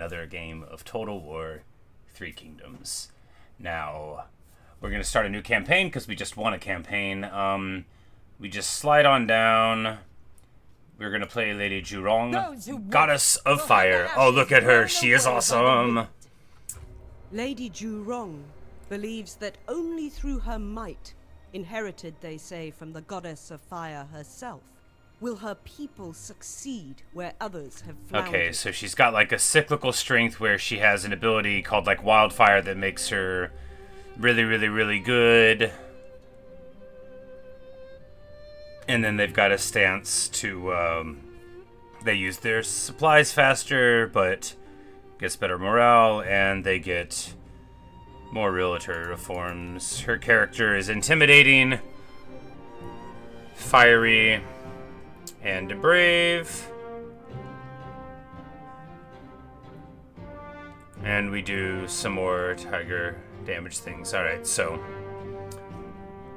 Another game of Total War Three Kingdoms. Now, we're going to start a new campaign because we just won a campaign. We just slide on down. We're going to play Lady Zhurong, Goddess of Fire. Oh, look at her. She is awesome. Lady Zhurong believes that only through her might, inherited, they say, from the Goddess of Fire herself, will her people succeed where others have floundered. Okay, so she's got like a cyclical strength where she has an ability called like Wildfire that makes her really good. And then they've got a stance to, they use their supplies faster, but gets better morale, and they get more realtor reforms. Her character is intimidating, fiery, and brave. And we do some more tiger damage things. Alright, so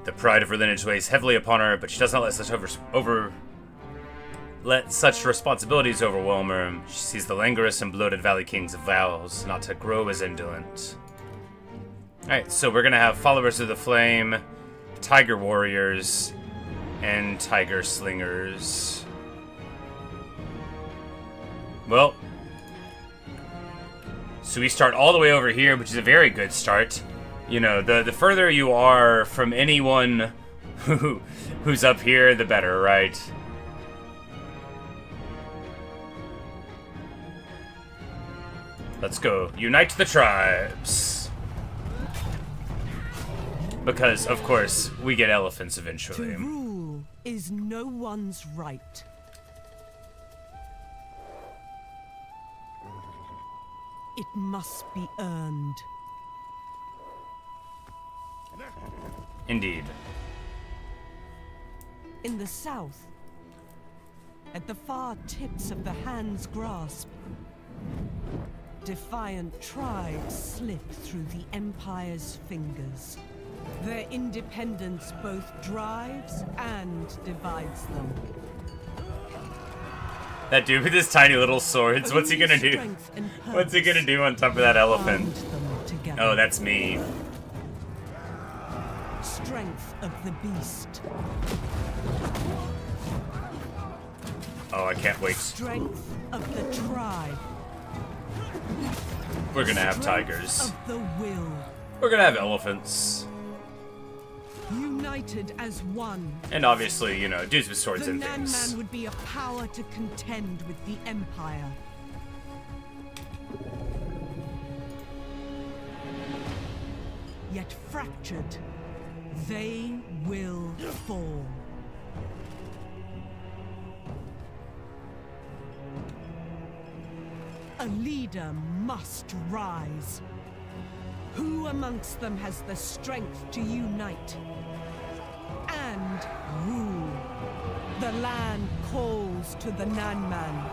the pride of her lineage weighs heavily upon her, but she does not let such responsibilities overwhelm her. She sees the languorous and bloated Valley Kings vows not to grow as indolent. Alright, so we're gonna have Followers of the Flame, Tiger Warriors, and Tiger Slingers. Well, so we start all the way over here, which is a very good start. You know, the further you are from anyone who's up here, the better, right? Let's go. Unite the tribes. Because, of course, we get elephants eventually. To rule is no one's right. It must be earned. Indeed. In the south, at the far tips of the hand's grasp, defiant tribes slip through the Empire's fingers. Their independence both drives and divides them. That dude with his tiny little swords, what's he gonna do? What's he gonna do on top of that elephant? Oh, that's me. Strength of the beast. Oh, I can't wait. Strength of the tribe. We're gonna have tigers. Of the will. We're gonna have elephants. United as one. And obviously, you know, dudes with swords and The things. Nanman would be a power to contend with the Empire. Yet fractured, they will fall. A leader must rise. Who amongst them has the strength to unite and rule? The land calls to the Nanman.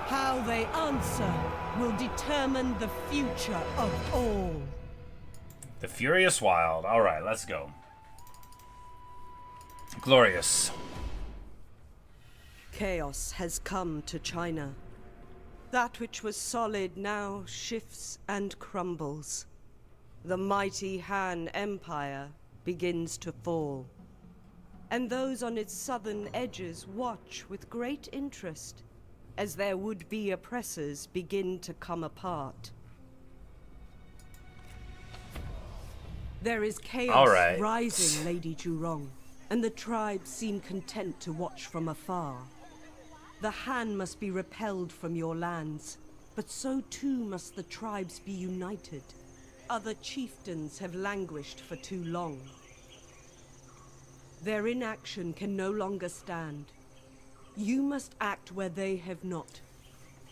How they answer will determine the future of all. The Furious Wild. Alright, let's go. Glorious. Chaos has come to China. That which was solid now shifts and crumbles. The mighty Han Empire begins to fall. And those on its southern edges watch with great interest as their would-be oppressors begin to come apart. There is chaos rising, Lady Zhurong, and the tribes seem content to watch from afar. The Han must be repelled from your lands, but so too must the tribes be united. Other chieftains have languished for too long. Their inaction can no longer stand. You must act where they have not,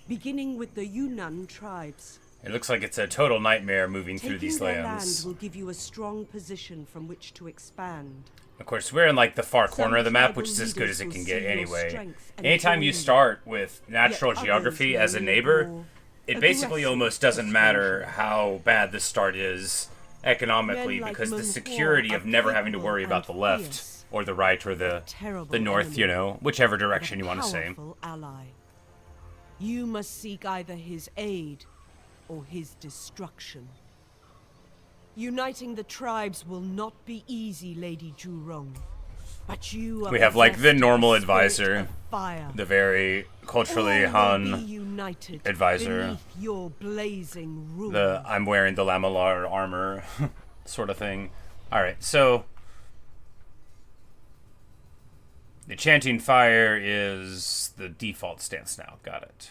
beginning with the Yunnan tribes. It looks like it's a total nightmare moving through Taking these their lands. land will give you a strong position from which to expand. Of course, we're in like the far corner Some of the map, tribal which is as good leaders as it will can see get your anyway. strength and Anytime you join start with natural Yet geography others as a may neighbor, more it basically aggressive almost doesn't matter persuasion. how bad the start is economically, Men like because the Mun security Hua of are never having to capable worry about the and left fierce, or the right or the terrible north, enemy, you know, whichever direction you want to say. powerful ally. You must seek either his aid or his destruction. Uniting the tribes will not be easy, Lady Zhurong. But you are We have like the normal possessed of the spirit advisor, of fire. the very culturally All will Han be united advisor. beneath your blazing rule. The I'm wearing the lamellar armor sort of thing. Alright, so the chanting fire is the default stance now. Got it.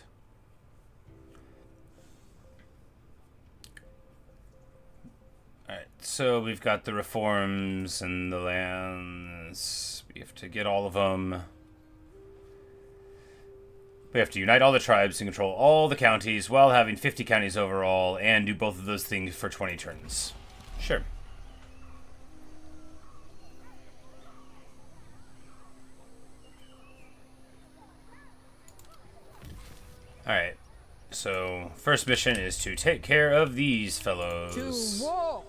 Alright, so we've got the reforms and the lands. We have to get all of them. We have to unite all the tribes and control all the counties while having 50 counties overall and do both of those things for 20 turns. Sure. Alright, so first mission is to take care of these fellows. To war!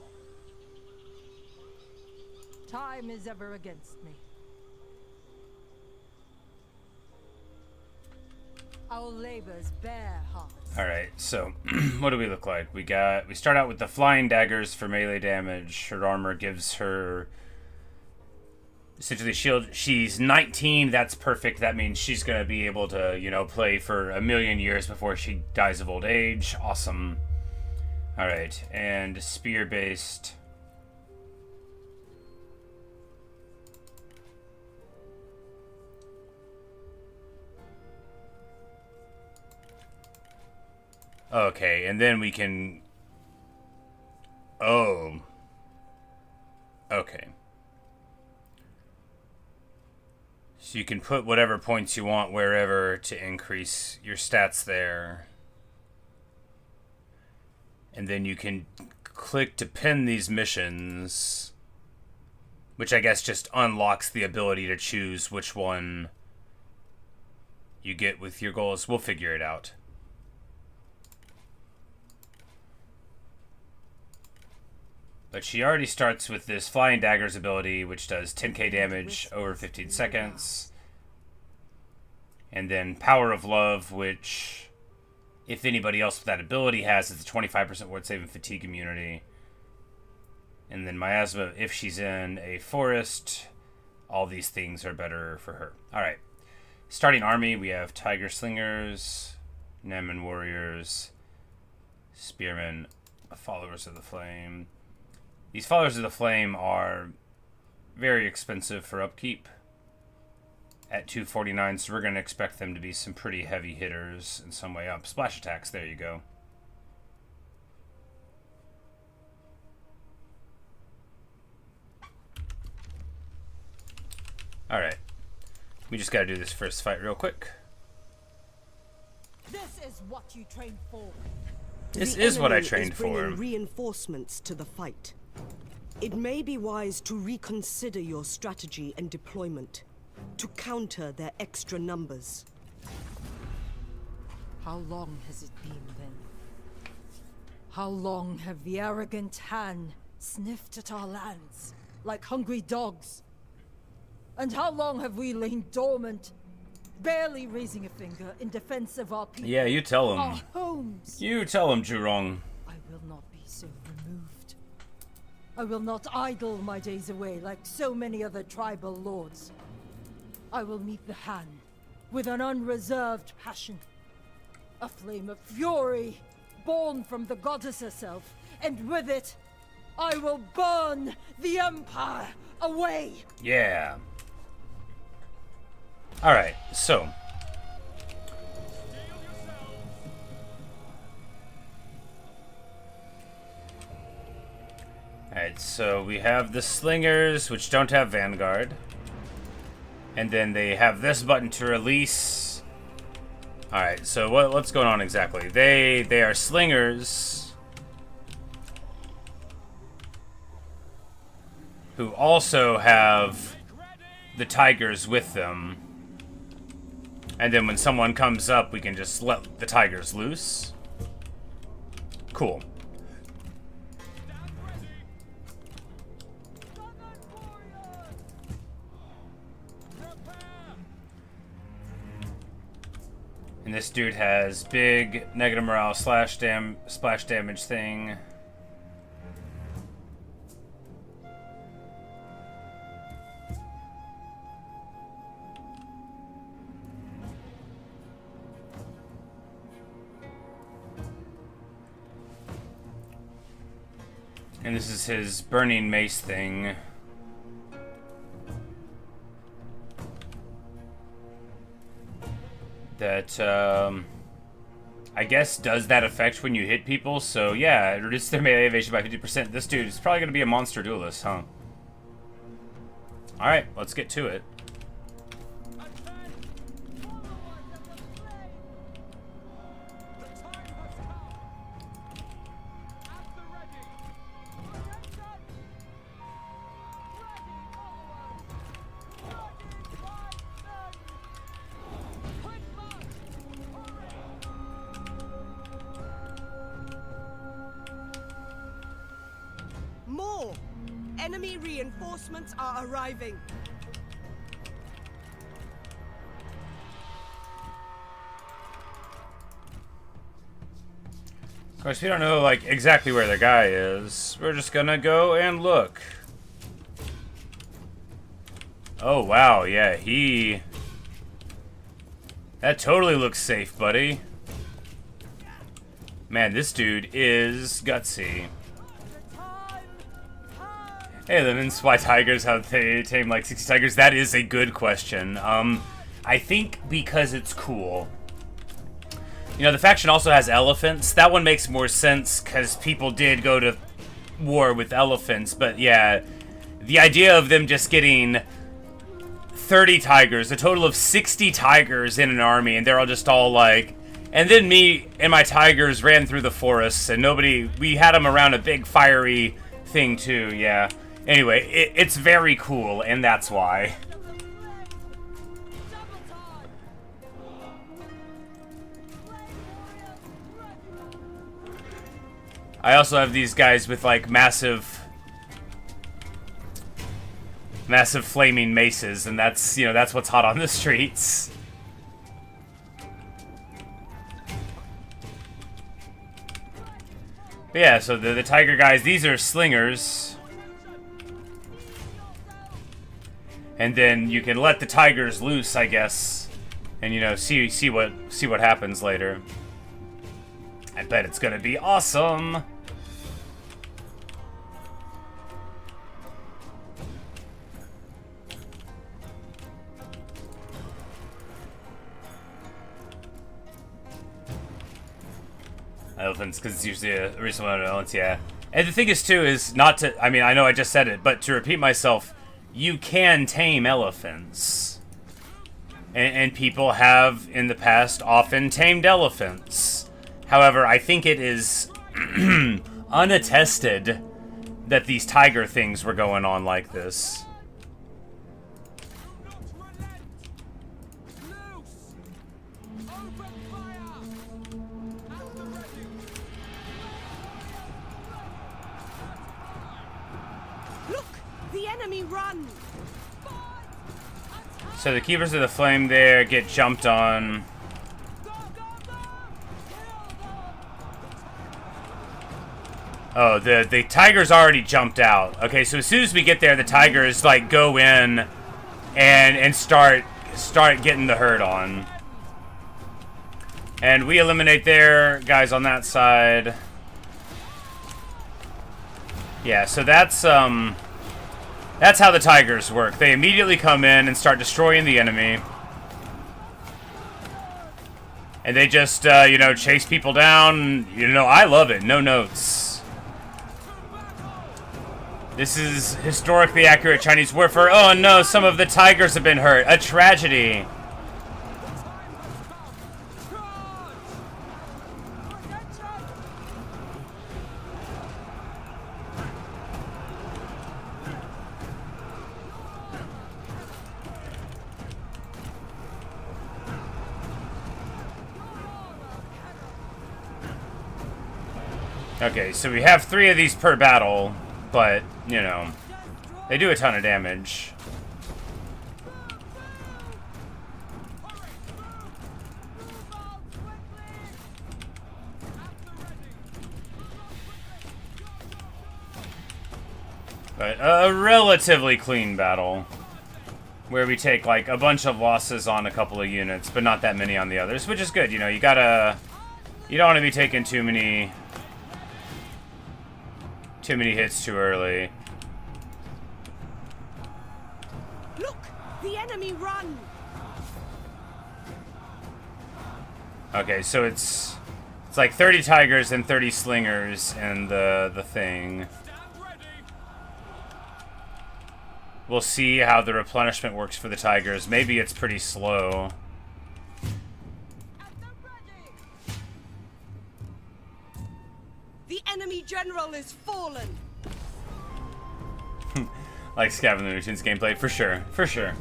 Time is ever against me. Our labors bear hearts. Alright, so what do we look like? We start out with the flying daggers for melee damage. Her armor gives her essentially shield. She's 19, that's perfect. That means she's gonna be able to, you know, play for a million years before she dies of old age. Awesome. Alright, and spear based. Okay, and then we can... Oh. Okay. So you can put whatever points you want wherever to increase your stats there. And then you can click to pin these missions, which I guess just unlocks the ability to choose which one you get with your goals. We'll figure it out. But she already starts with this Flying Daggers ability, which does 10k damage over 15 seconds. And then Power of Love, which, if anybody else with that ability has, it's a 25% ward save and fatigue immunity. And then Miasma, if she's in a forest, all these things are better for her. Alright. Starting army, we have Tiger Slingers, Nanman Warriors, Spearmen, Followers of the Flame. These Followers of the Flame are very expensive for upkeep at 249, so we're going to expect them to be some pretty heavy hitters in some way up. Splash attacks, there you go. Alright. We just got to do this first fight real quick. This is what you trained for. This The is what I enemy trained is bringing for. reinforcements to the fight. It may be wise to reconsider your strategy and deployment to counter their extra numbers. How long has it been then? How long have the arrogant Han sniffed at our lands like hungry dogs? And how long have we lain dormant, barely raising a finger in defense of our people? Yeah, you tell him. Our homes. You tell him, Zhurong. I will not be so removed. I will not idle my days away like so many other tribal lords. I will meet the Han with an unreserved passion. A flame of fury born from the goddess herself, and with it, I will burn the Empire away! Yeah. Alright, so. Alright, so we have the Slingers, which don't have Vanguard. And then they have this button to release. Alright, so what's going on exactly? They are Slingers who also have the Tigers with them. And then when someone comes up, we can just let the Tigers loose. Cool. And this dude has big negative morale splash damage thing. And this is his burning mace thing. That, I guess does that effect when you hit people. So yeah, it reduces their melee evasion by 50%. This dude is probably going to be a monster duelist, huh? Alright, let's get to it. More! Enemy reinforcements are arriving. Of course, we don't know, like, exactly where the guy is. We're just gonna go and look. Oh, wow, yeah, that totally looks safe, buddy. Man, this dude is gutsy. Hey, Lemons, why tigers? How they tame like 60 tigers? That is a good question. I think because it's cool. You know, the faction also has elephants. That one makes more sense because people did go to war with elephants. But yeah, the idea of them just getting 30 tigers, a total of 60 tigers in an army, and they're all like... And then me and my tigers ran through the forests, and we had them around a big fiery thing too, yeah. Anyway, it's very cool, and that's why. I also have these guys with, like, massive flaming maces, and that's, you know, that's what's hot on the streets. But yeah, so the tiger guys, these are slingers. And then you can let the tigers loose, I guess, and you know, see what happens later. I bet it's gonna be awesome. Elephants, because it's usually a recent one of elephants, yeah. And the thing is, too, is not to, I mean, I know I just said it, but to repeat myself, you can tame elephants. And people have, in the past, often tamed elephants. However, I think it is unattested that these tiger things were going on like this. Run! So the Keepers of the Flame there get jumped on. Oh, the tigers already jumped out. Okay, so as soon as we get there, the tigers like go in and start getting the herd on. And we eliminate their guys on that side. Yeah, so that's how the tigers work. They immediately come in and start destroying the enemy. And they just, you know, chase people down. You know, I love it. No notes. This is historically accurate Chinese warfare. Oh no, some of the tigers have been hurt. A tragedy. Okay, so we have 3 of these per battle, but, you know, they do a ton of damage. But a relatively clean battle. Where we take, like, a bunch of losses on a couple of units, but not that many on the others, which is good. You know, you gotta... You don't want to be taking too many hits too early. Look! The enemy run! Okay, so it's like 30 tigers and 30 slingers and the thing. We'll see how the replenishment works for the tigers. Maybe it's pretty slow. The enemy general is fallen. Like Scav and the Machines gameplay, for sure, for sure.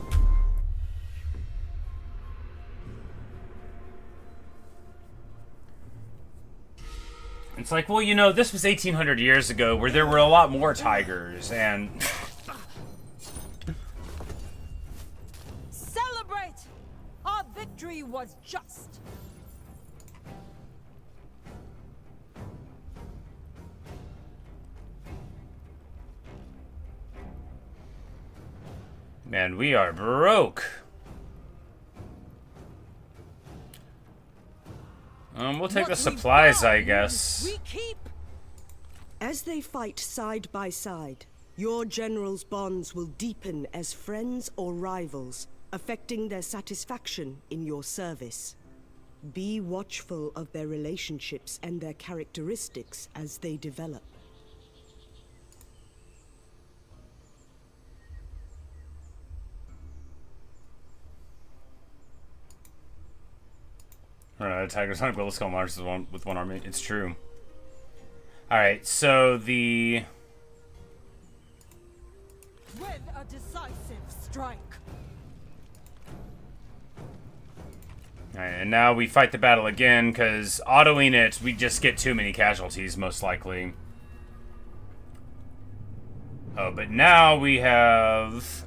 It's like, well, you know, this was 1800 years ago where there were a lot more tigers, and... Celebrate! Our victory was just. Man, we are broke. We'll take the supplies, I guess. We keep. As they fight side by side, your generals' bonds will deepen as friends or rivals, affecting their satisfaction in your service. Be watchful of their relationships and their characteristics as they develop. Alright, Tigers hunt will skull marches with one army. It's true. Alright, so the... With a decisive strike. Alright, and now we fight the battle again, because autoing it, we just get too many casualties, most likely. Oh, but now we have...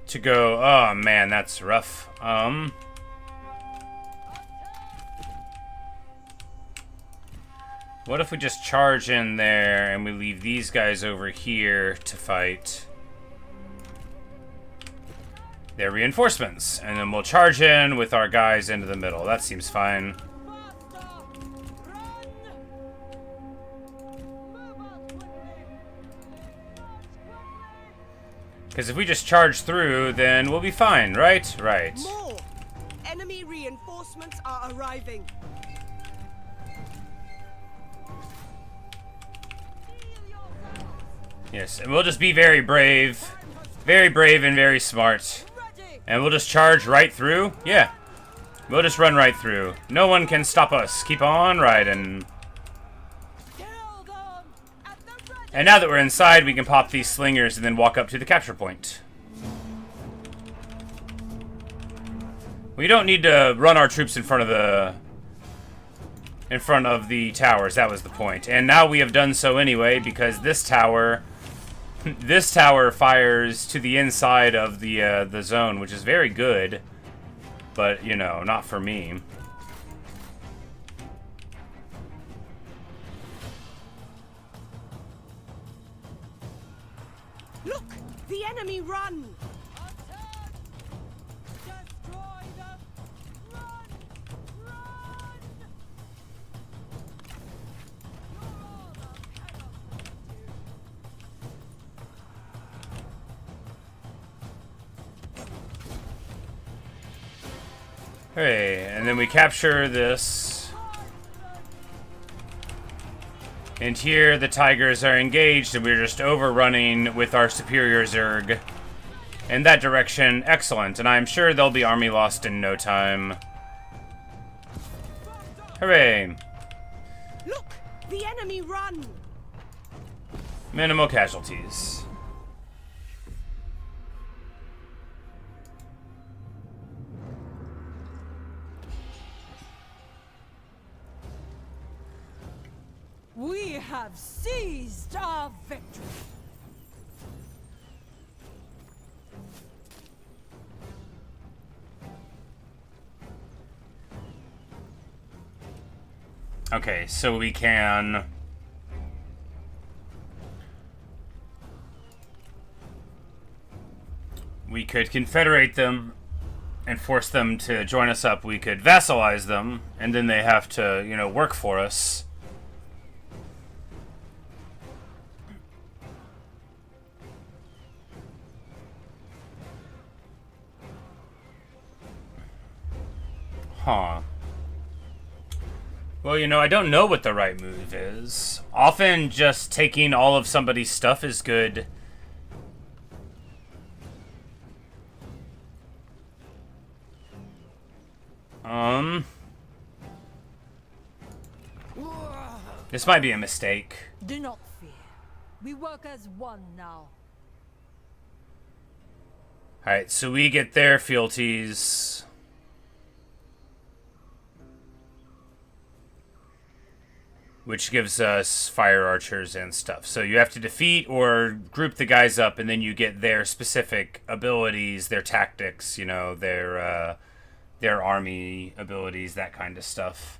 to go... Oh, man, that's rough. What if we just charge in there and we leave these guys over here to fight their reinforcements? And then we'll charge in with our guys into the middle. That seems fine. Because if we just charge through, then we'll be fine, right? Right. More! Enemy reinforcements are arriving. Yes, and we'll just be very brave and very smart. And we'll just charge right through. Yeah. We'll just run right through. No one can stop us. Keep on riding. And now that we're inside, we can pop these slingers and then walk up to the capture point. We don't need to run our troops in front of the towers. That was the point. And now we have done so anyway, because this tower fires to the inside of the zone, which is very good, but you know, not for me. Look! The enemy run! Destroy them! Run! Run! Hey, and then we capture this. And here the tigers are engaged, and we're just overrunning with our superior Zerg in that direction. Excellent, and I'm sure there'll be army lost in no time. Hooray! Look! The enemy run! Minimal casualties. We have seized our victory. Okay, so we can We could confederate them and force them to join us up. We could vassalize them, and then they have to, you know, work for us. Huh. Well, you know, I don't know what the right move is. Often just taking all of somebody's stuff is good. This might be a mistake. Do not fear. We work as one now. Alright, so we get their fealties. Which gives us fire archers and stuff. So you have to defeat or group the guys up, and then you get their specific abilities, their tactics, you know, their army abilities, that kind of stuff.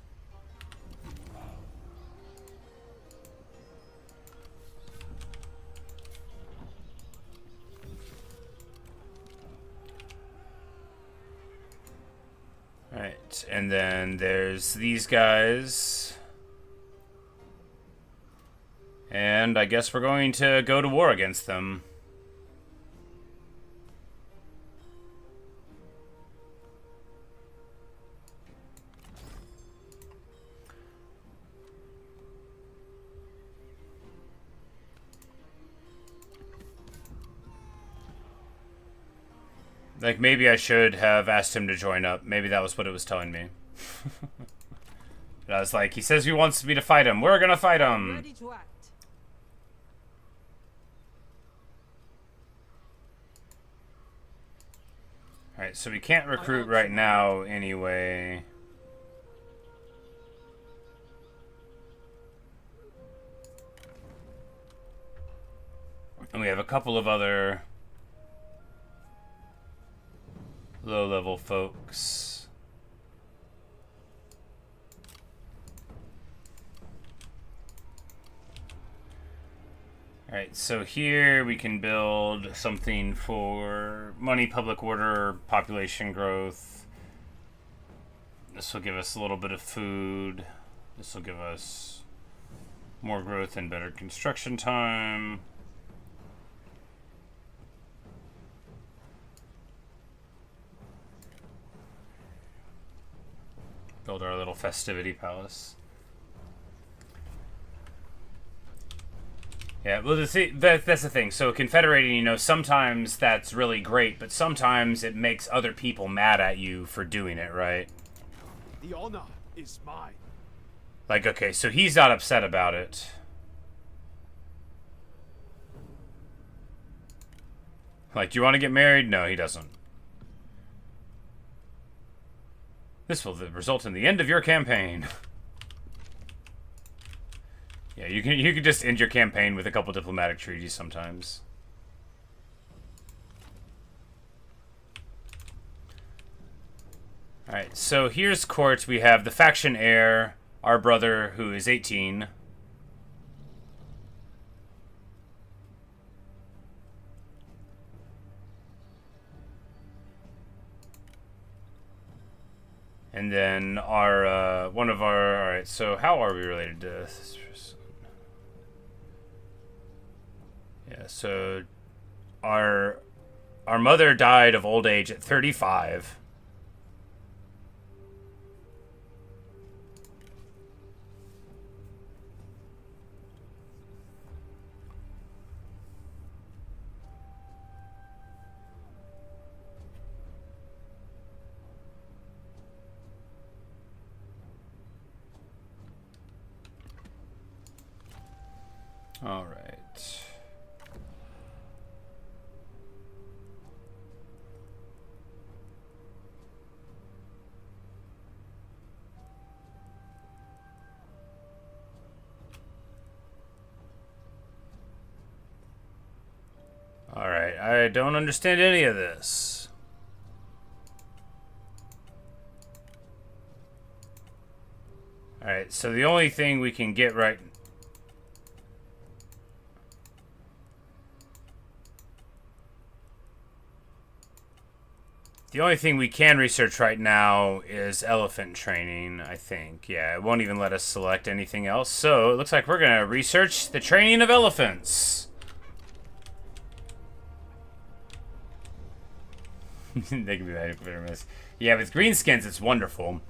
Alright, and then there's these guys. And I guess we're going to go to war against them. Like, maybe I should have asked him to join up. Maybe that was what it was telling me. But I was like, he says he wants me to fight him. We're gonna fight him. Ready to act. Alright, so we can't recruit right now anyway. And we have a couple of other low-level folks. Alright, so here we can build something for money, public order, population growth. This will give us a little bit of food. This will give us more growth and better construction time. Build our little festivity palace. Yeah, well, that's the thing. So confederating, you know, sometimes that's really great, but sometimes it makes other people mad at you for doing it, right? The honor is mine. Like, okay, so he's not upset about it. Like, do you want to get married? No, he doesn't. This will result in the end of your campaign. Yeah, you can just end your campaign with a couple diplomatic treaties sometimes. Alright, so here's court. We have the faction heir, our brother, who is 18. And then our, one of our, alright, so how are we related to this person? Yeah, so our mother died of old age at 35. All right. All right, I don't understand any of this. All right, so the only thing we can get right... The only thing we can research right now is elephant training, I think. Yeah, it won't even let us select anything else. So it looks like we're going to research the training of elephants. They can be that miss. Yeah, with greenskins, it's wonderful.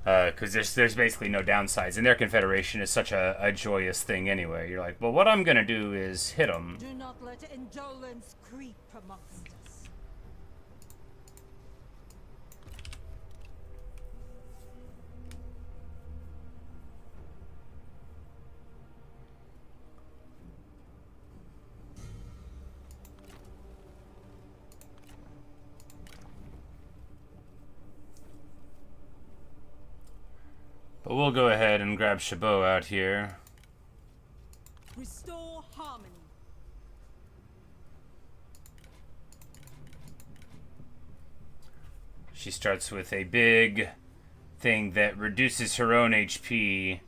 Because there's basically no downsides. And their confederation is such a joyous thing anyway. You're like, well, what I'm going to do is hit them. Do not let indolence creep amongst us. But we'll go ahead and grab Chabot out here. Restore harmony. She starts with a big thing that reduces her own HP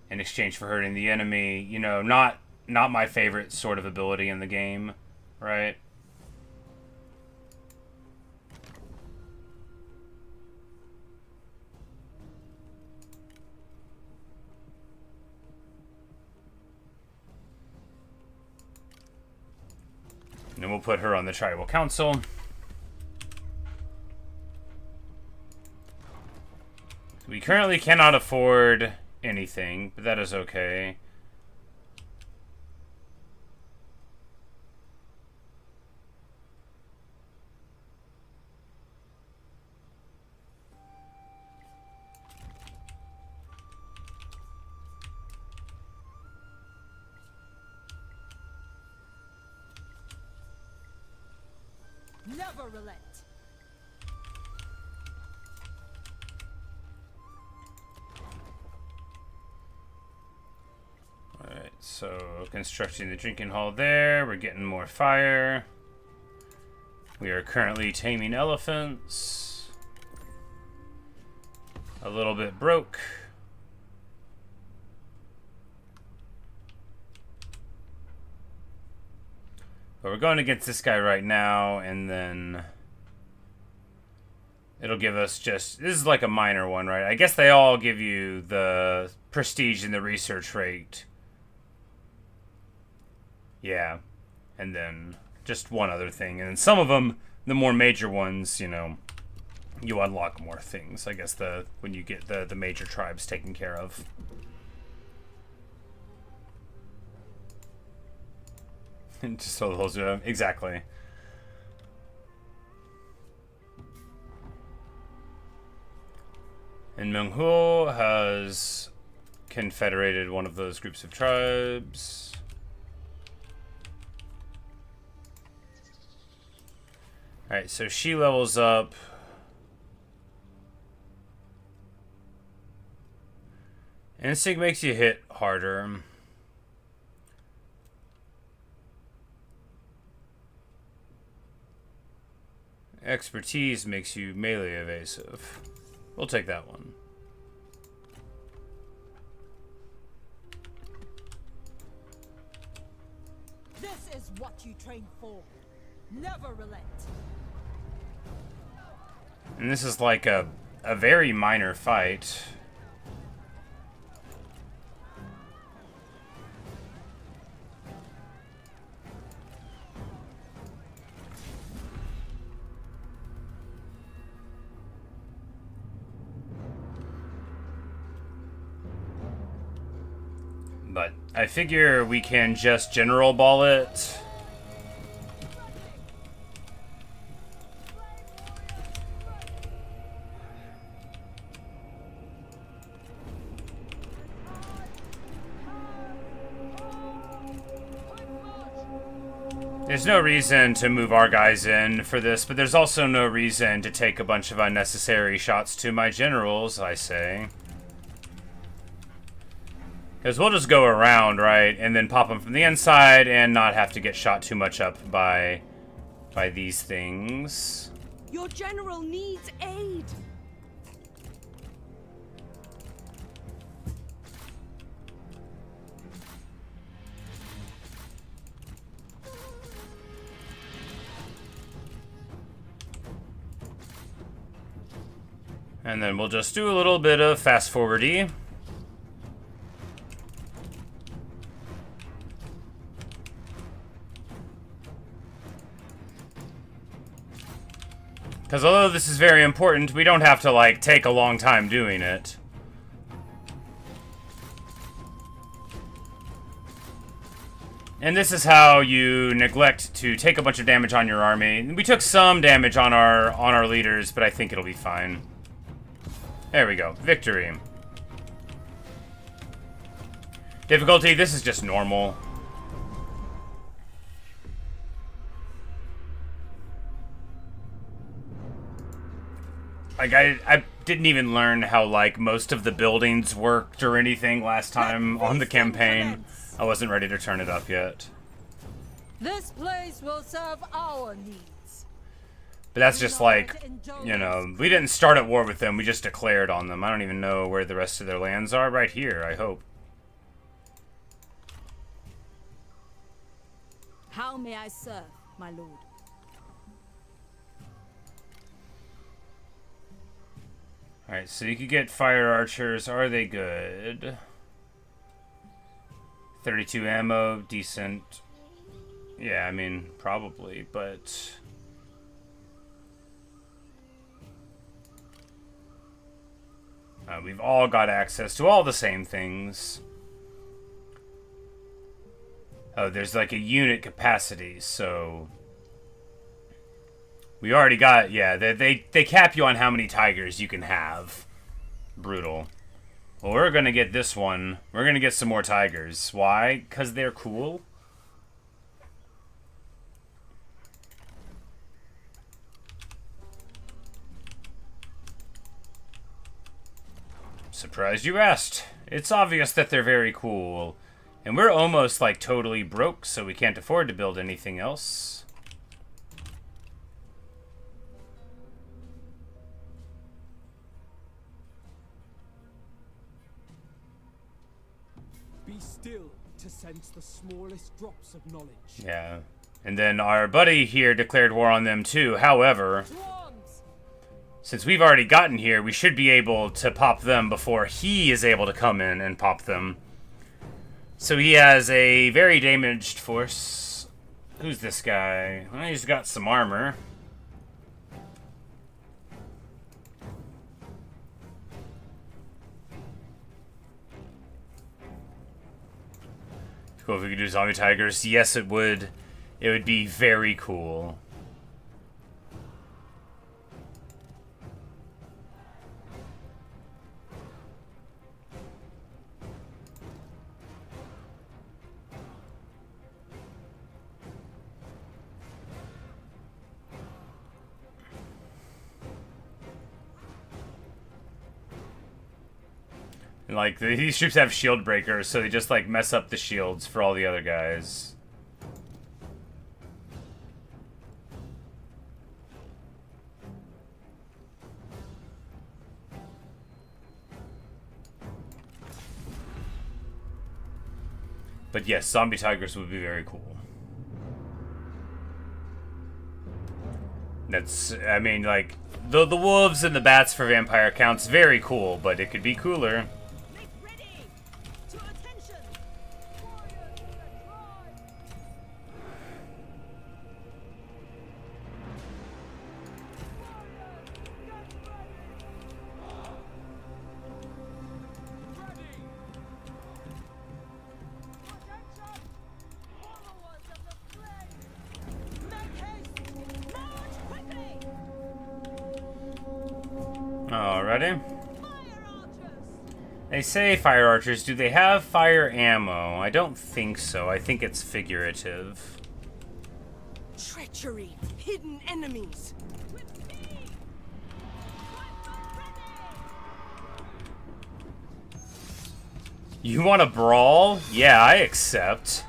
in exchange for hurting the enemy. You know, not my favorite sort of ability in the game, right? And then we'll put her on the Tribal Council. We currently cannot afford anything, but that is okay. Never relent. Alright, so constructing the drinking hall there. We're getting more fire. We are currently taming elephants. A little bit broke. But we're going against this guy right now, and then it'll give us just... This is like a minor one, right? I guess they all give you the prestige and the research rate. Yeah. And then just one other thing. And some of them, the more major ones, you know, you unlock more things. I guess when you get the major tribes taken care of. Just so those exactly. And Menghuo has confederated one of those groups of tribes. Alright, so she levels up. Instinct makes you hit harder. Expertise makes you melee evasive. We'll take that one. This is what you train for. Never relent. And this is like a very minor fight. But I figure we can just general ball it. There's no reason to move our guys in for this, but there's also no reason to take a bunch of unnecessary shots to my generals, I say. Because we'll just go around, right, and then pop them from the inside and not have to get shot too much up by these things. Your general needs aid. And then we'll just do a little bit of fast forwardy. Because although this is very important, we don't have to, like, take a long time doing it. And this is how you neglect to take a bunch of damage on your army. We took some damage on our leaders, but I think it'll be fine. There we go. Victory. Difficulty, this is just normal. Like, I didn't even learn how, like, most of the buildings worked or anything last time on the campaign. I wasn't ready to turn it up yet. This place will serve our needs. But that's just like, you know, we didn't start at war with them, we just declared on them. I don't even know where the rest of their lands are. Right here, I hope. How may I serve, my lord? Alright, so you could get fire archers. Are they good? 32 ammo, decent. Yeah, I mean, probably, but... we've all got access to all the same things. Oh, there's like a unit capacity, so... We already got, yeah, they cap you on how many tigers you can have. Brutal. Well, we're gonna get this one. We're gonna get some more tigers. Why? Because they're cool? Surprised you asked. It's obvious that they're very cool. And we're almost, like, totally broke, so we can't afford to build anything else. Be still to sense the smallest drops of knowledge. Yeah. And then our buddy here declared war on them too. However, since we've already gotten here, we should be able to pop them before he is able to come in and pop them. So he has a very damaged force. Who's this guy? Well, he's got some armor. Cool if we could do zombie tigers. Yes, it would. It would be very cool. And, like, these troops have shield breakers, so they just, like, mess up the shields for all the other guys. But yes, zombie tigers would be very cool. That's, I mean, like, the wolves and the bats for vampire counts very cool, but it could be cooler. Alrighty. They say fire archers. Do they have fire ammo? I don't think so. I think it's figurative. Treachery, hidden enemies. You want to brawl? Yeah, I accept.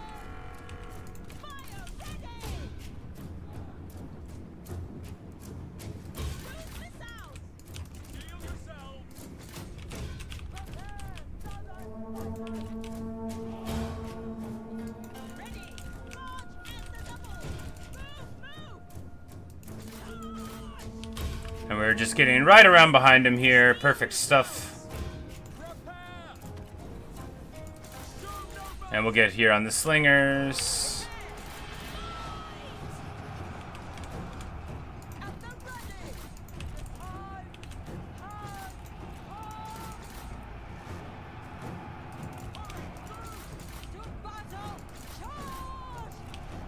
We're just getting right around behind him here. Perfect stuff. And we'll get here on the slingers.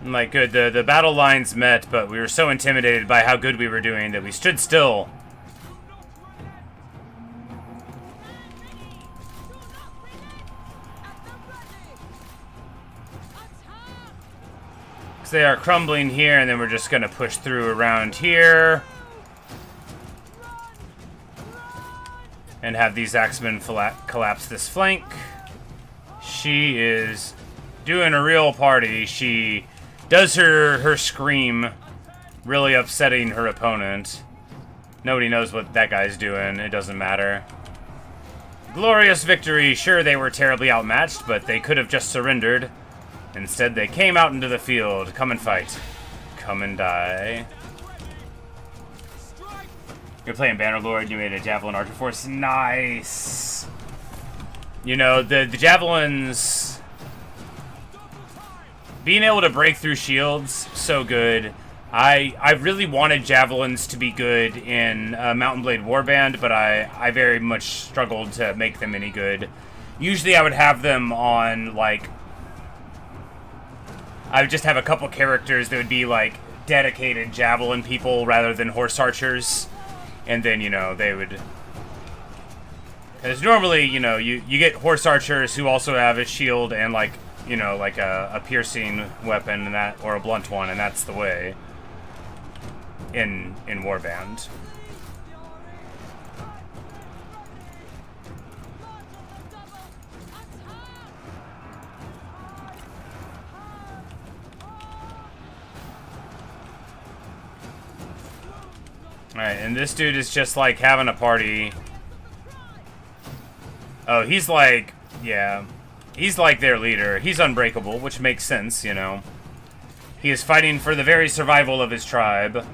Like, good, the battle lines met, but we were so intimidated by how good we were doing that we stood still. Because they are crumbling here, and then we're just going to push through around here. And have these axemen collapse this flank. She is doing a real party. She does her scream, really upsetting her opponent. Nobody knows what that guy's doing. It doesn't matter. Glorious victory. Sure, they were terribly outmatched, but they could have just surrendered. Instead, they came out into the field. Come and fight. Come and die. You're playing Bannerlord. You made a Javelin Archer Force. Nice. You know, the Javelins... Being able to break through shields, so good. I really wanted Javelins to be good in Mountain Blade Warband, but I very much struggled to make them any good. Usually I would have them on, like... I would just have a couple characters that would be, like, dedicated Javelin people rather than Horse Archers. And then, you know, they would... Because normally, you know, you get Horse Archers who also have a shield and, like... You know, like a piercing weapon and that, or a blunt one, and that's the way in Warband. Alright, and this dude is just like having a party. Oh, he's like, yeah. He's like their leader. He's unbreakable, which makes sense, you know. He is fighting for the very survival of his tribe.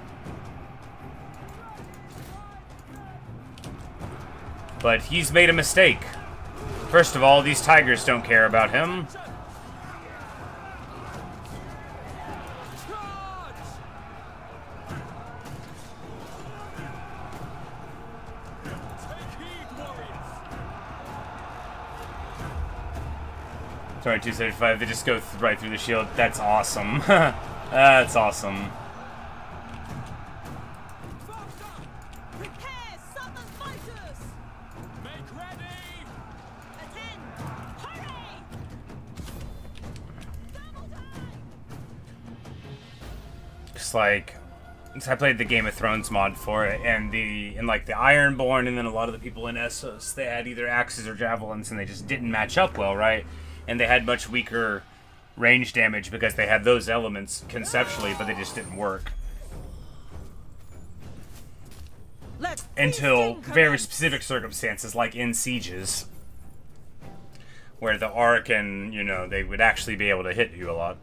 But he's made a mistake. First of all, these tigers don't care about him. Sorry, 275, they just go right through the shield. That's awesome. That's awesome. Prepare, southern fighters! Make ready! Attend! Hurry! Double time! Just like, I played the Game of Thrones mod for it, and like the Ironborn, and then a lot of the people in Essos, they had either axes or javelins, and they just didn't match up well, right? And they had much weaker range damage because they had those elements conceptually, but they just didn't work. Until very specific circumstances, like in sieges, where the arc and, you know, they would actually be able to hit you a lot.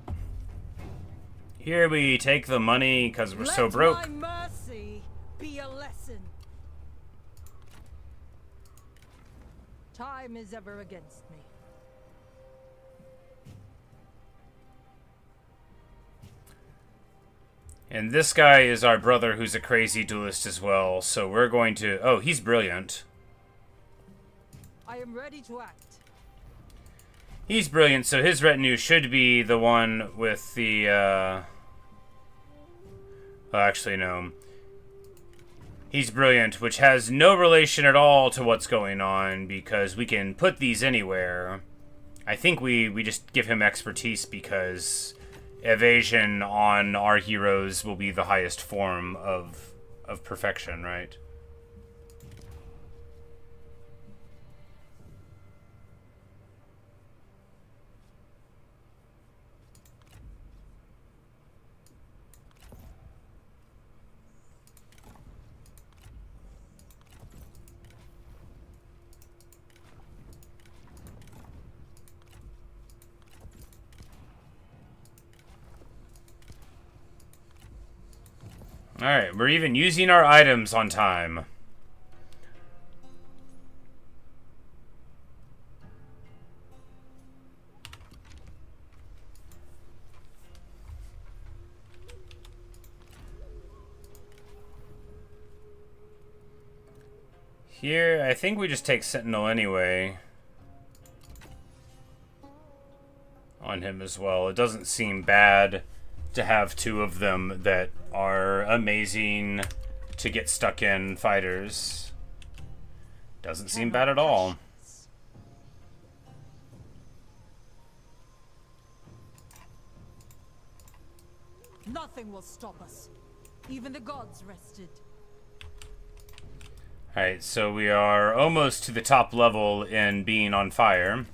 Here we take the money because we're so broke. Let my mercy be a lesson. Time is ever against me. And this guy is our brother who's a crazy duelist as well, so we're going to... Oh, he's brilliant. I am ready to act. He's brilliant, so his retinue should be the one with the, Oh, actually, no. He's brilliant, which has no relation at all to what's going on, because we can put these anywhere. I think we just give him expertise because... evasion on our heroes will be the highest form of perfection, right? Alright, we're even using our items on time. Here, I think we just take Sentinel anyway. On him as well. It doesn't seem bad to have two of them that are amazing to get stuck in fighters. Doesn't seem bad at all. Nothing will stop us. Even the gods rested. Alright, so we are almost to the top level in being on fire.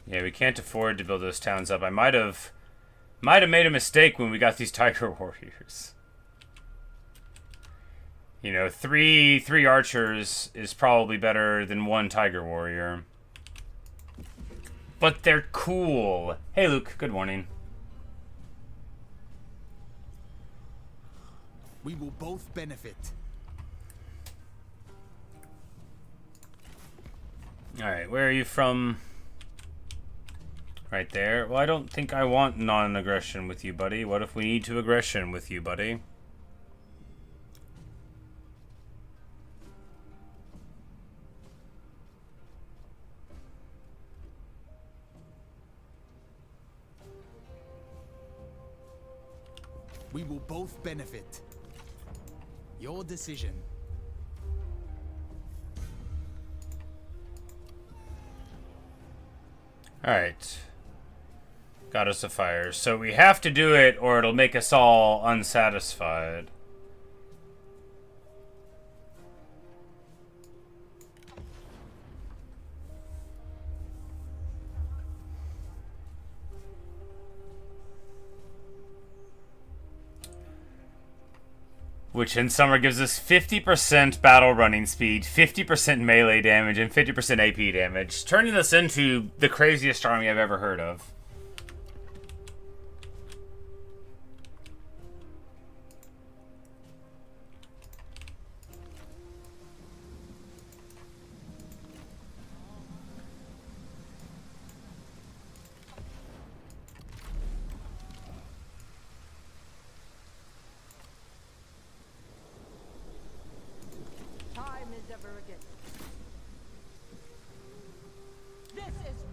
Yeah, we can't afford to build those towns up. I might have made a mistake when we got these Tiger Warriors. You know, three archers is probably better than one Tiger Warrior. But they're cool. Hey, Luke. Good morning. We will both benefit. Alright, where are you from? Right there. Well, I don't think I want non-aggression with you, buddy. What if we need to aggression with you, buddy? We will both benefit. Your decision. Alright. Goddess of Fire. So we have to do it or it'll make us all unsatisfied. Which in summer gives us 50% battle running speed, 50% melee damage, and 50% AP damage, turning us into the craziest army I've ever heard of.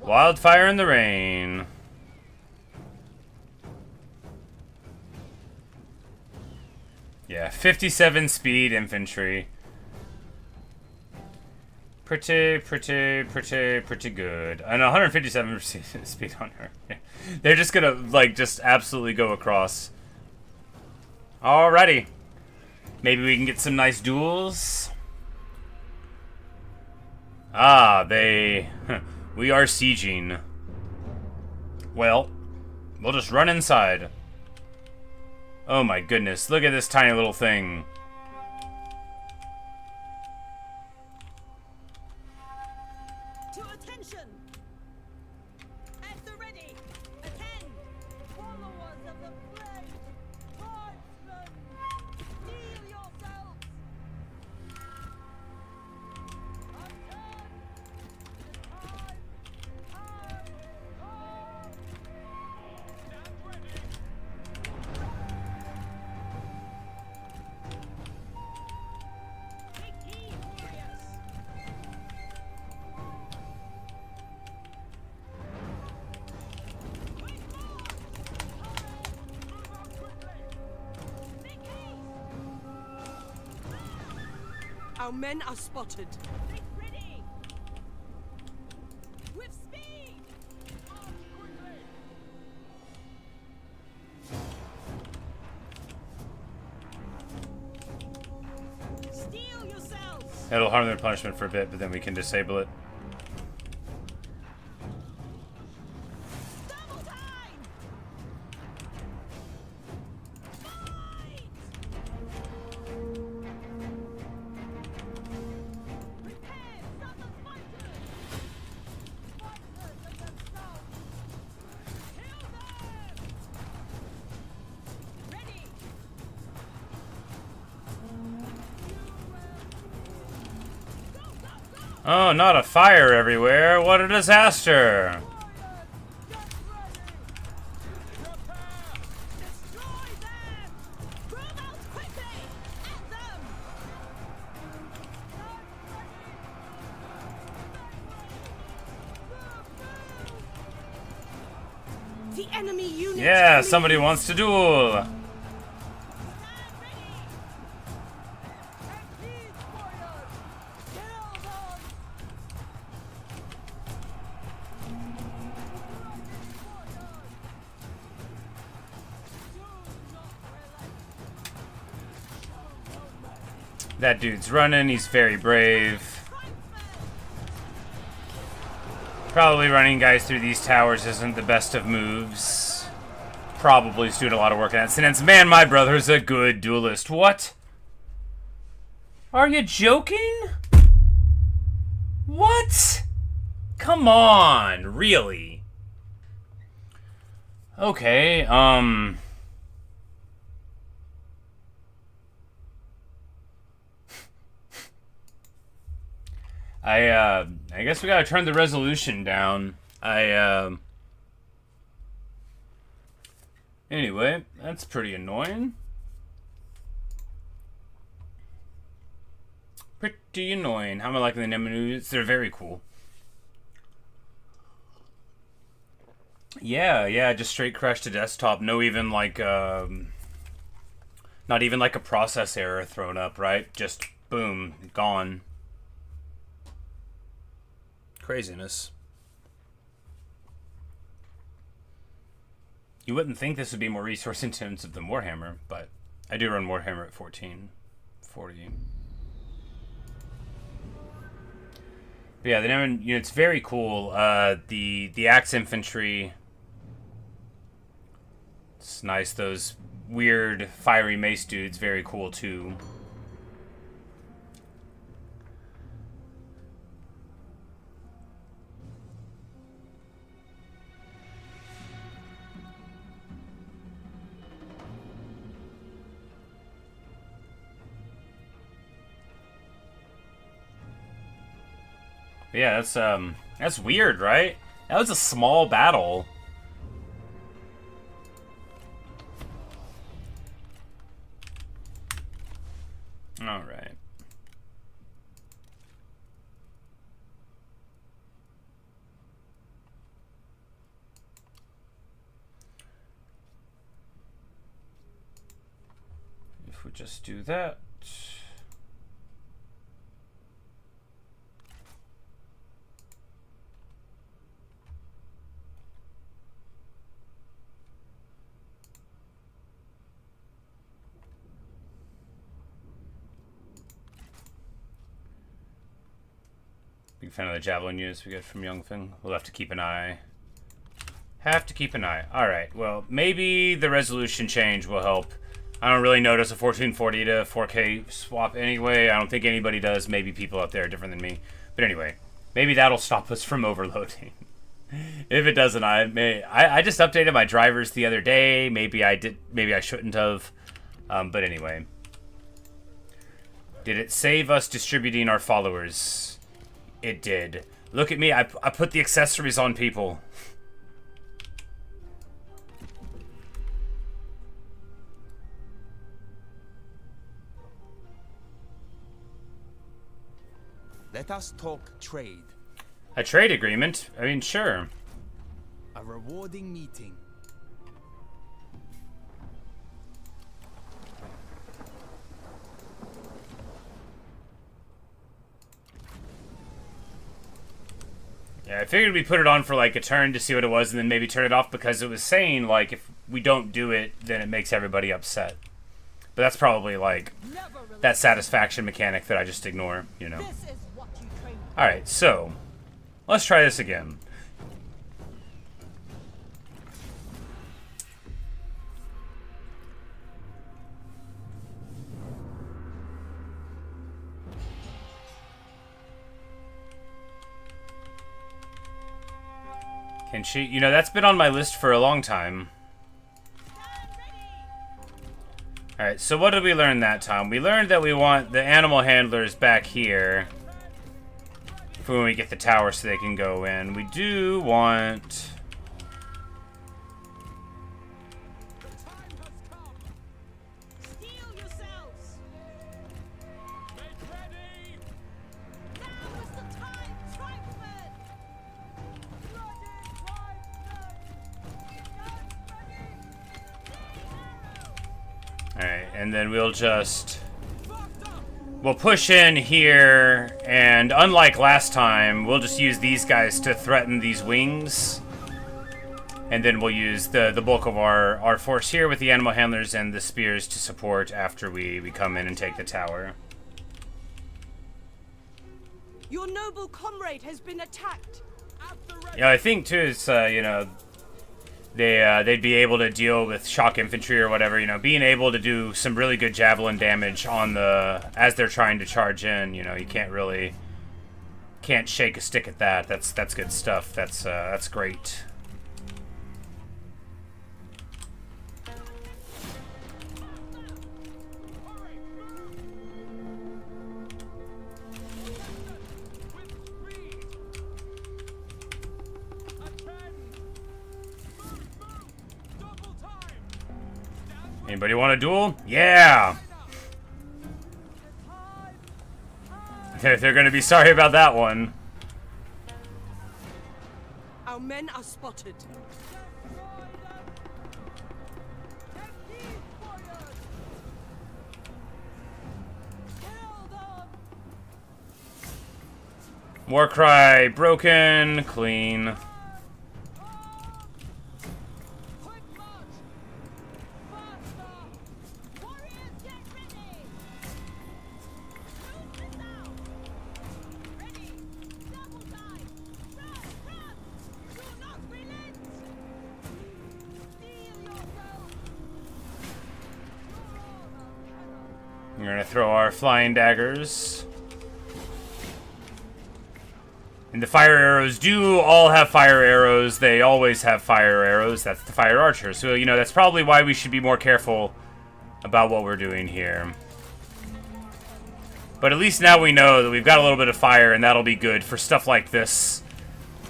Wildfire in the rain. Yeah, 57 speed infantry. Pretty good. And 157 speed on her. They're just gonna, like, just absolutely go across. Alrighty. Maybe we can get some nice duels. Ah, they... We are sieging. Well, we'll just run inside. Oh my goodness, look at this tiny little thing. To attention! At the ready! Attend! Followers of the flame! Tribesmen! Steel yourselves! Attend! Our men are spotted. Make ready! With speed! Steel yourselves! It'll harm their punishment for a bit, but then we can disable it. Double time! Fight! Oh, not a fire everywhere. What a disaster. Destroy them! Move out quickly! At them! The enemy unit. Yeah, leads. somebody wants to duel. That dude's running, he's very brave. Probably running guys through these towers isn't the best of moves. Probably is doing a lot of work in that sentence. Man, my brother's a good duelist. What? Are you joking? What? Come on, really? Okay, I guess we gotta turn the resolution down. Anyway, that's pretty annoying. Pretty annoying. How am I liking the Nanman? They're very cool. Yeah, just straight crash to desktop. No even like, not even like a process error thrown up, right? Just boom, gone. Craziness. You wouldn't think this would be more resource intensive than Warhammer, but I do run Warhammer at 1440. But yeah, the Nanman unit's very cool. The Axe Infantry. It's nice. Those weird fiery mace dudes, very cool too. But yeah, that's weird, right? That was a small battle. All right. If we just do that. Big fan of the javelin units we get from Youngfin. We'll have to keep an eye. Alright, well, maybe the resolution change will help. I don't really notice a 1440 to 4K swap anyway. I don't think anybody does. Maybe people out there are different than me. But anyway, maybe that'll stop us from overloading. If it doesn't, I just updated my drivers the other day. Maybe I shouldn't have. But anyway. Did it save us distributing our followers? It did. Look at me, I put the accessories on people. Let us talk trade. A trade agreement? I mean, sure. A rewarding meeting. Yeah, I figured we'd put it on for like a turn to see what it was and then maybe turn it off because it was saying like if we don't do it, then it makes everybody upset. But that's probably like that satisfaction mechanic that I just ignore, you know. This is what you train for. Alright, so let's try this again. Can she? You know, that's been on my list for a long time. Alright, so what did we learn that time? We learned that we want the animal handlers back here. for when we get the tower so they can go in. We do want... The time has come. Steel yourselves! Make ready. Now is the time, tribesmen! Alright, and then we'll just... We'll push in here, and unlike last time, we'll just use these guys to threaten these wings. And then we'll use the bulk of our force here with the animal handlers and the spears to support after we come in and take the tower. Your noble comrade has been attacked. Yeah, I think too is you know, they'd be able to deal with shock infantry or whatever. You know, being able to do some really good javelin damage on as they're trying to charge in. You know, you can't shake a stick at that. That's good stuff. That's great. Anybody want a duel? Yeah! They're gonna be sorry about that one. Our men are spotted. Warcry broken, clean. We're gonna throw our flying daggers. And the fire arrows do all have fire arrows. They always have fire arrows. That's the fire archers. So, you know, that's probably why we should be more careful about what we're doing here. But at least now we know that we've got a little bit of fire, and that'll be good for stuff like this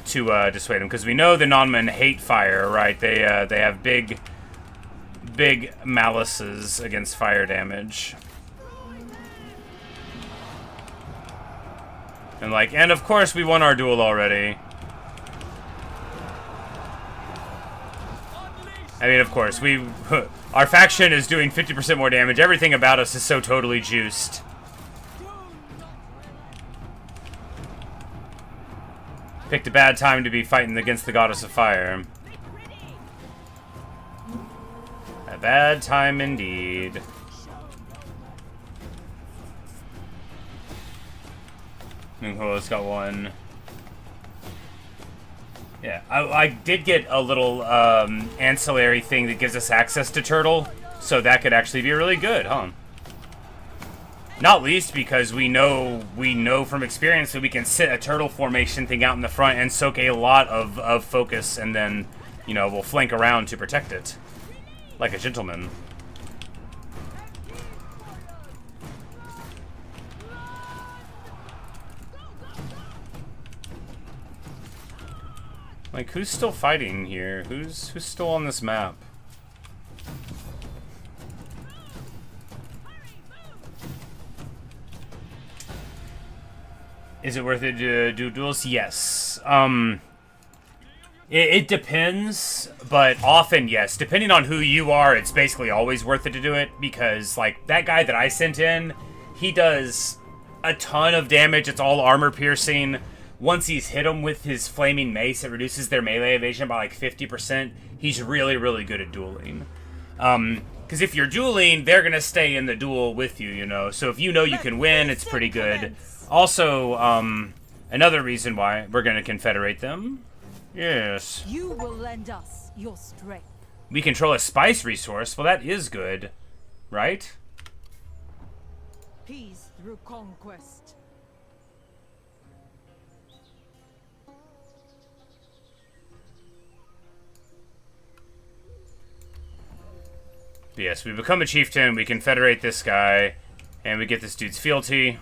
to dissuade them. Because we know the Nanman hate fire, right? They have big malices against fire damage. And of course we won our duel already. I mean, of course, our faction is doing 50% more damage. Everything about us is so totally juiced. Picked a bad time to be fighting against the goddess of fire. A bad time indeed. Oh, it's got one. Yeah, I did get a little ancillary thing that gives us access to Turtle, so that could actually be really good, huh? Not least because we know from experience that we can sit a turtle formation thing out in the front and soak a lot of focus, and then, you know, we'll flank around to protect it. Like a gentleman. Like, who's still fighting here? Who's still on this map? Is it worth it to do duels? Yes. It depends, but often, yes. Depending on who you are, it's basically always worth it to do it, because, like, that guy that I sent in, he does a ton of damage. It's all armor piercing. Once he's hit them with his flaming mace, it reduces their melee evasion by like 50%. He's really, really good at dueling. Because if you're dueling, they're going to stay in the duel with you, you know. So if you know you can win, it's pretty good. Also, another reason why we're going to confederate them. Yes. You will lend us your strength. We control a spice resource. Well, that is good, right? Peace through conquest. Yes, we become a chieftain, we confederate this guy, and we get this dude's fealty.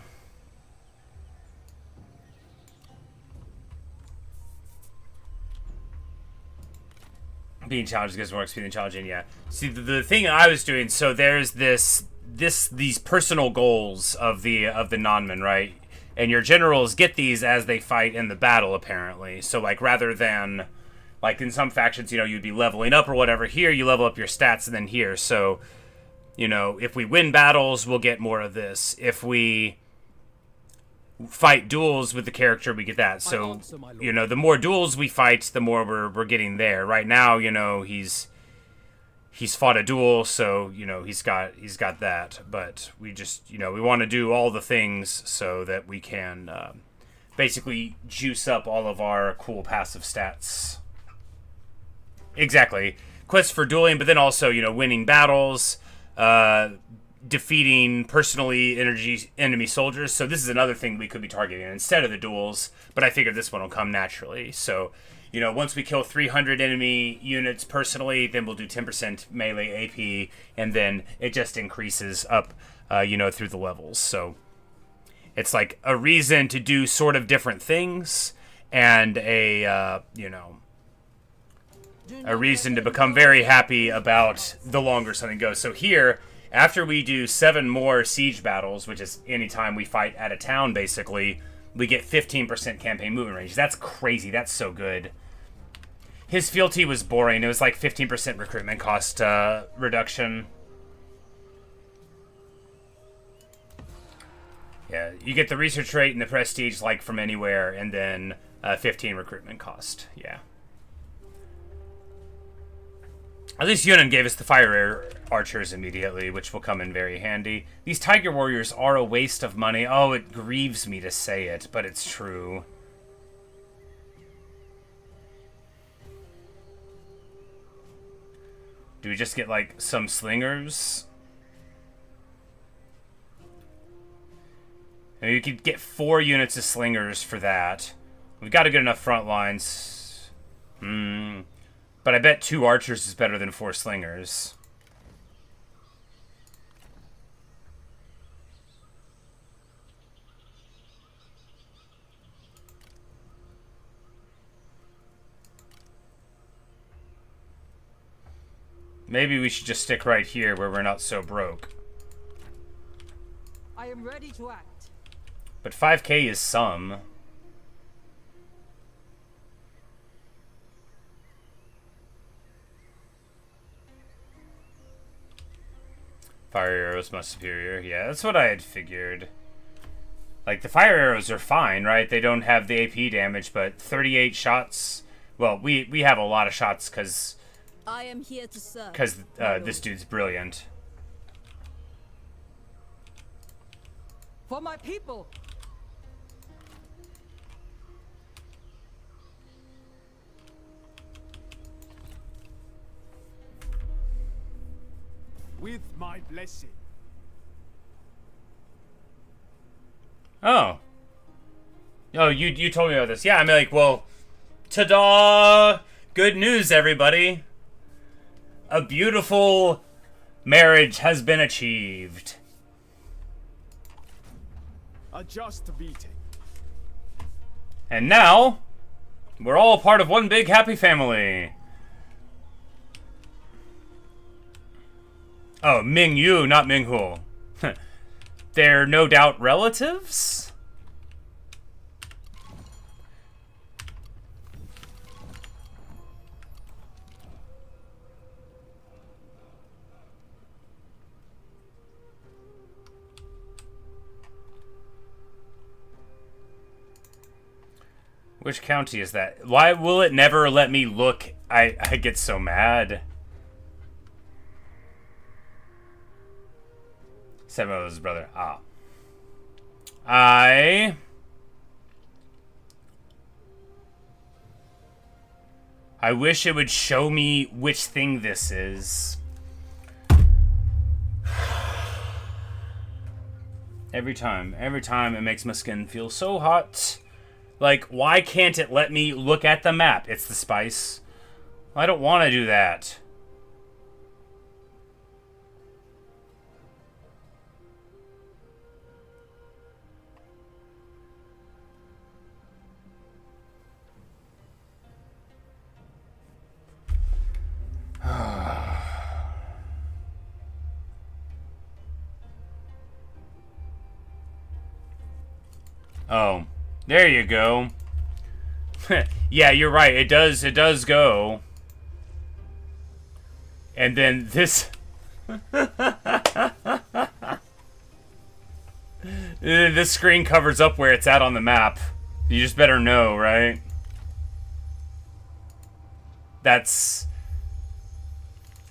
Being challenged gives more XP than challenging, yeah. See, the thing I was doing, so there's these personal goals of the Nanman, right? And your generals get these as they fight in the battle, apparently. So, like, rather than, like, in some factions, you know, you'd be leveling up or whatever. Here, you level up your stats, and then here. So, you know, if we win battles, we'll get more of this. If we fight duels with the character, we get that. So, you know, the more duels we fight, the more we're getting there. Right now, you know, he's fought a duel, so, you know, he's got that. But we just, you know, we want to do all the things so that we can basically juice up all of our cool passive stats. Exactly. Quests for dueling, but then also, you know, winning battles, defeating personally enemy soldiers. So this is another thing we could be targeting instead of the duels, but I figured this one will come naturally. So, you know, once we kill 300 enemy units personally, then we'll do 10% melee AP, and then it just increases up, you know, through the levels. So it's like a reason to do sort of different things, and you know, a reason to become very happy about the longer something goes. So here, after we do 7 more siege battles, which is any time we fight at a town, basically, we get 15% campaign movement range. That's crazy. That's so good. His fealty was boring. It was like 15% recruitment cost reduction. Yeah, you get the research rate and the prestige like from anywhere, and then 15 recruitment cost. Yeah. At least Yunnan gave us the fire archers immediately, which will come in very handy. These tiger warriors are a waste of money. Oh, it grieves me to say it, but it's true. Do we just get, like, some slingers? I mean, we could get 4 units of slingers for that. We've got a good enough front lines. But I bet 2 archers is better than 4 slingers. Maybe we should just stick right here where we're not so broke. I am ready to act. But 5k is some. Fire arrows much superior. Yeah, that's what I had figured. Like, the fire arrows are fine, right? They don't have the AP damage, but 38 shots... Well, we have a lot of shots because... I am here to serve. Because this dude's brilliant. For my people. With my blessing. Oh. Oh, you told me about this. Yeah, I'm like, well, ta-da! Good news, everybody. A beautiful marriage has been achieved. A just beating. And now, we're all part of one big happy family. Oh, Ming Yu, not Ming Hu. They're no doubt relatives? Which county is that? Why will it never let me look? I get so mad. 7 of his brother. Ah. I wish it would show me which thing this is. Every time it makes my skin feel so hot. Like, why can't it let me look at the map? It's the spice. I don't want to do that. Oh, there you go. Yeah, you're right. It does go. And then this... this screen covers up where it's at on the map. You just better know, right? That's...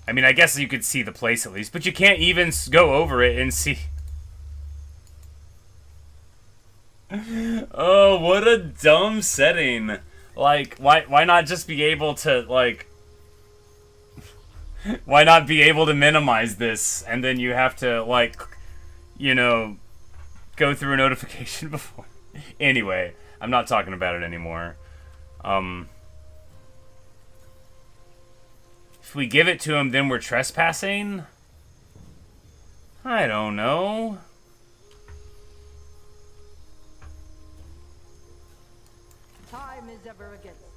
I mean, I guess you could see the place at least, but you can't even go over it and see... Oh, what a dumb setting. Like, why not just be able to, like... Why not be able to minimize this, and then you have to, like, you know, go through a notification before... Anyway, I'm not talking about it anymore. If we give it to him, then we're trespassing? I don't know. Time is ever against me.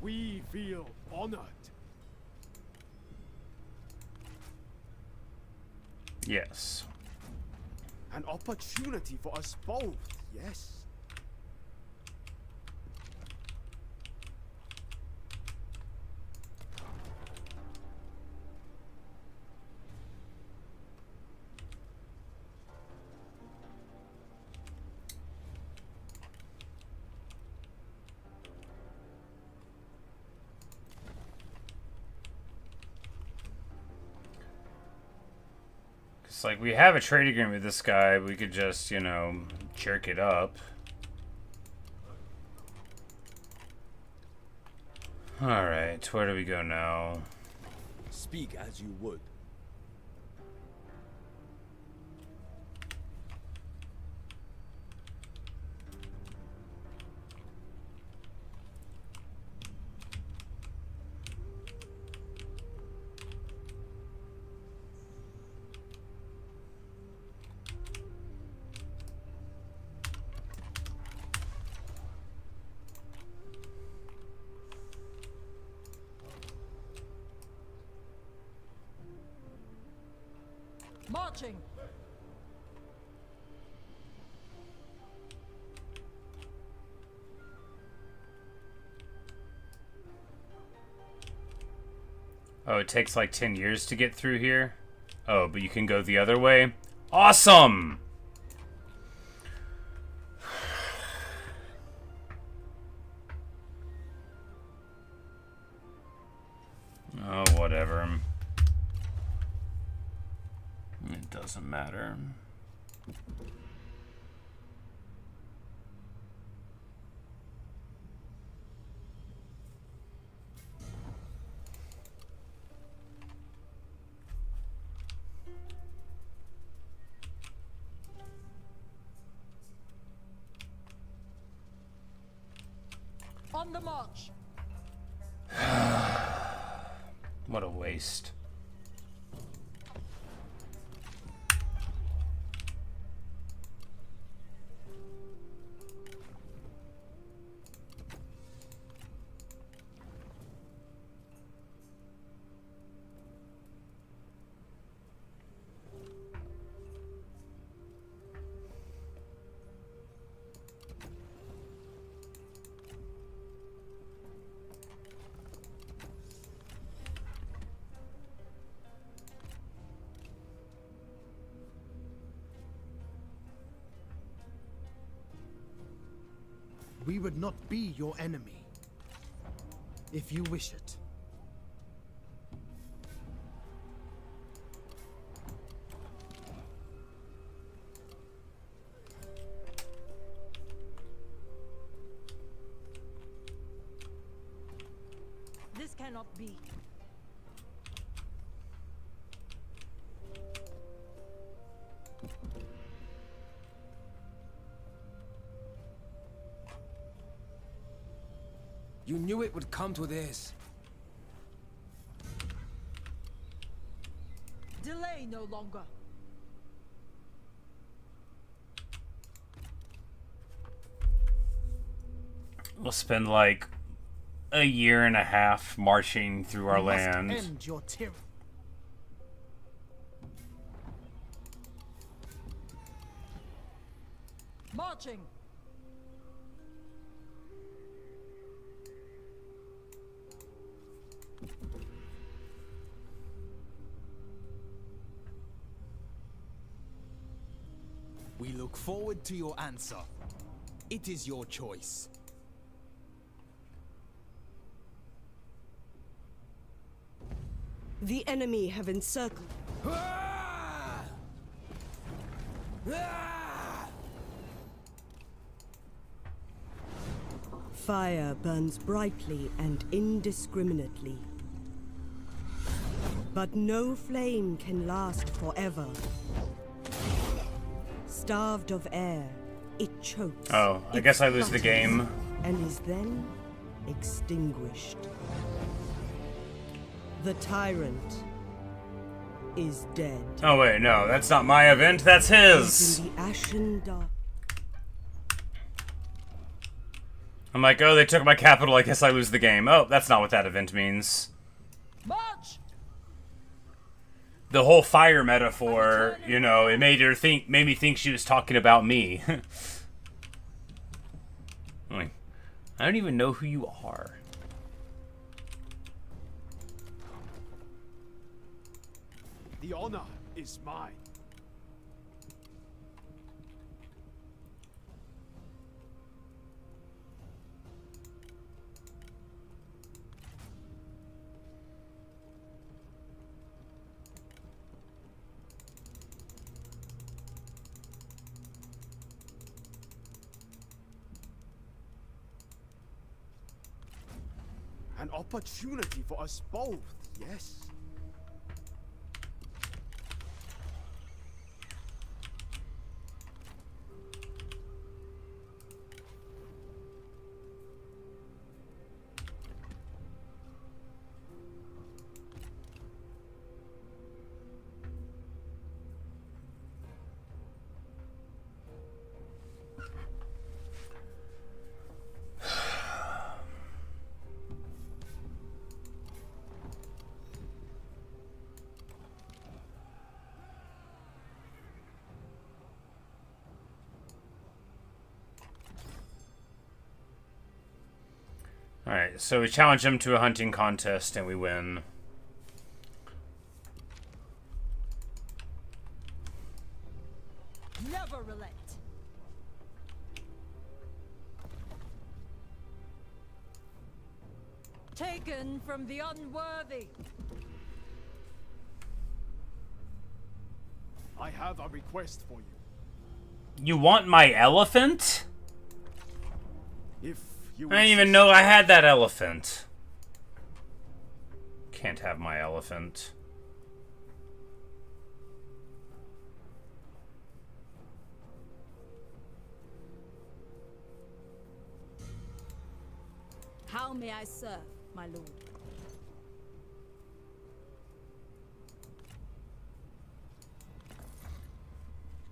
We feel honored. Yes. An opportunity for us both, yes? It's like, we have a trade agreement with this guy. We could just, you know, jerk it up. Alright, where do we go now? Speak as you would. Marching. Oh, it takes like 10 years to get through here? Oh, but you can go the other way? Awesome! Oh, whatever. It doesn't matter. On the march. What a waste. We would not be your enemy, if you wish it. This cannot be. You knew it would come to this. Delay no longer. We'll spend like a year and a half marching through our You must land. end your tyranny. Marching. We look forward to your answer. It is your choice. The enemy have encircled. Fire burns brightly and indiscriminately. But no flame can last forever. Starved of air, it chokes. Oh, I it guess I lose the flutters, game. And is then extinguished. The tyrant is dead. Oh wait, no, that's not my event, that's his! In the ashen dark. I'm like, oh, they took my capital, I guess I lose the game. Oh, that's not what that event means. March! The whole fire metaphor, you know, it made me think she was talking about me. I'm like, I don't even know who you are. The honor is mine. An opportunity for us both, yes? Alright, so we challenge him to a hunting contest and we win. Never relent. Taken from the unworthy. I have a request for you. You want my elephant? If you I didn't even know I had that elephant. Can't have my elephant. How may I serve, my lord?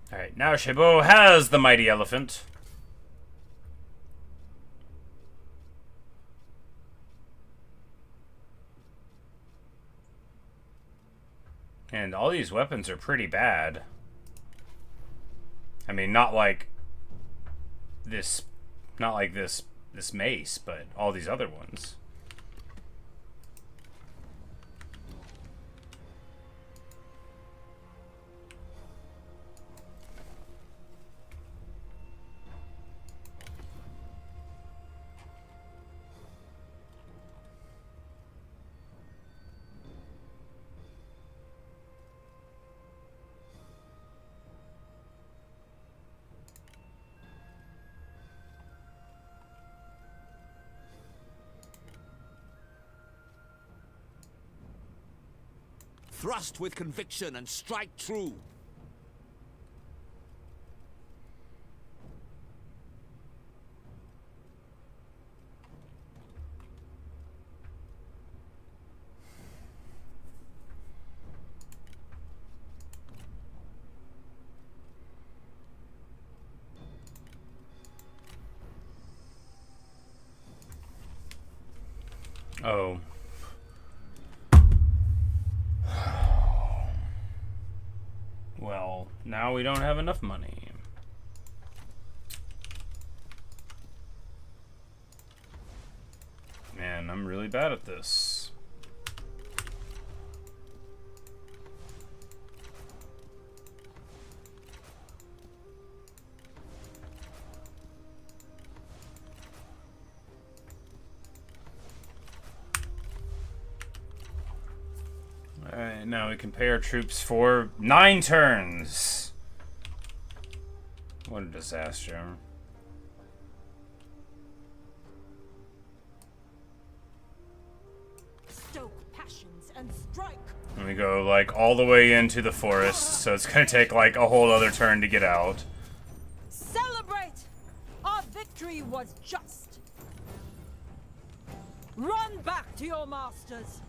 Alright, now Shibo has the mighty elephant. And all these weapons are pretty bad. I mean, not like this mace, but all these other ones. Thrust with conviction and strike true. Oh. Well, now we don't have enough money. Man, I'm really bad at this. Alright, now we can pay our troops for 9 turns. What a disaster. Stoke passions and strike. And we go, like, all the way into the forest, so it's gonna take, like, a whole other turn to get out. Celebrate! Our victory was just. Run back to your masters.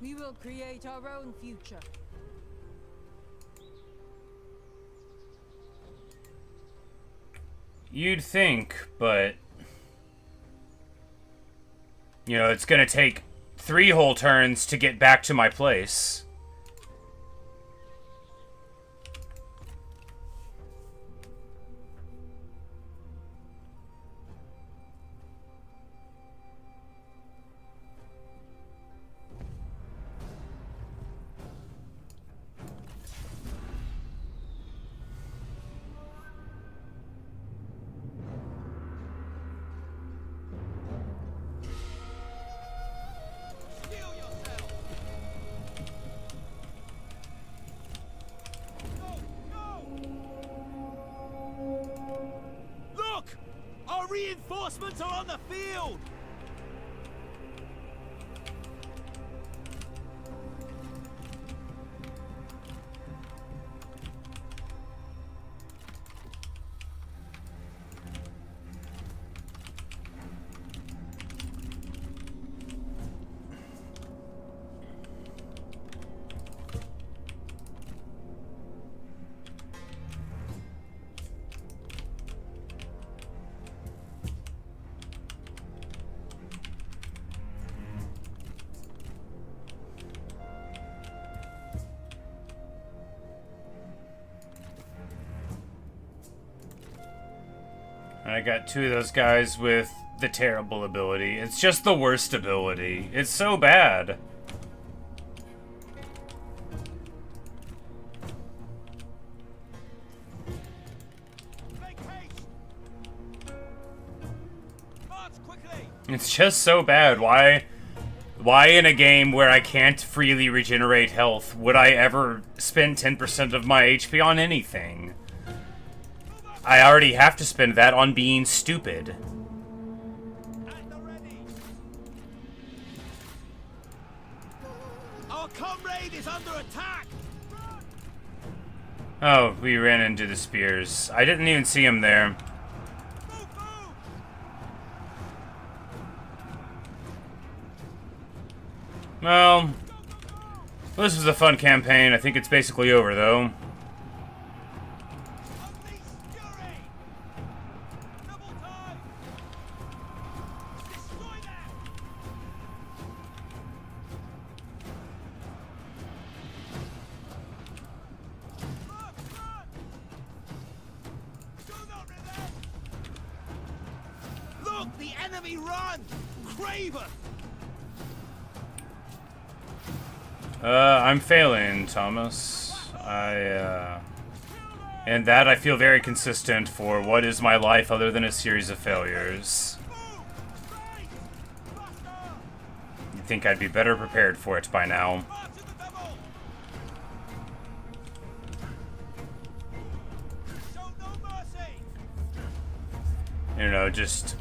We will create our own future. You'd think, but... You know, it's gonna take 3 whole turns to get back to my place. Look! Our reinforcements are on the field! I got 2 of those guys with the terrible ability. It's just the worst ability. It's so bad. Make haste! March quickly! It's just so bad. Why in a game where I can't freely regenerate health would I ever spend 10% of my HP on anything? I already have to spend that on being stupid. At the ready! Our comrade is under attack! Oh, we ran into the spears. I didn't even see him there. Move, move! Well, this was a fun campaign. I think it's basically over, though. Unleash fury! Double time! Destroy them! Run, run! Do not relent! Look, the enemy run! Craven! I'm failing, Thomas. And that I feel very consistent for what is my life other than a series of failures. You'd think I'd be better prepared for it by now. March in the double! Show no mercy! you know, just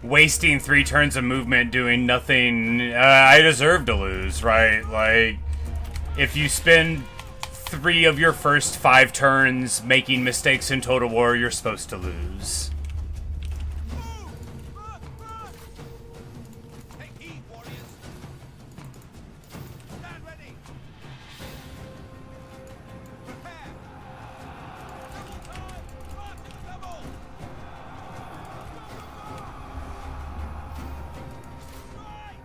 wasting 3 turns of movement doing nothing. I deserve to lose, right? Like, if you spend 3 of your first 5 turns making mistakes in Total War, you're supposed to lose. Take heed, warriors. Stand ready. Prepare. Double time. March to the double. Strike.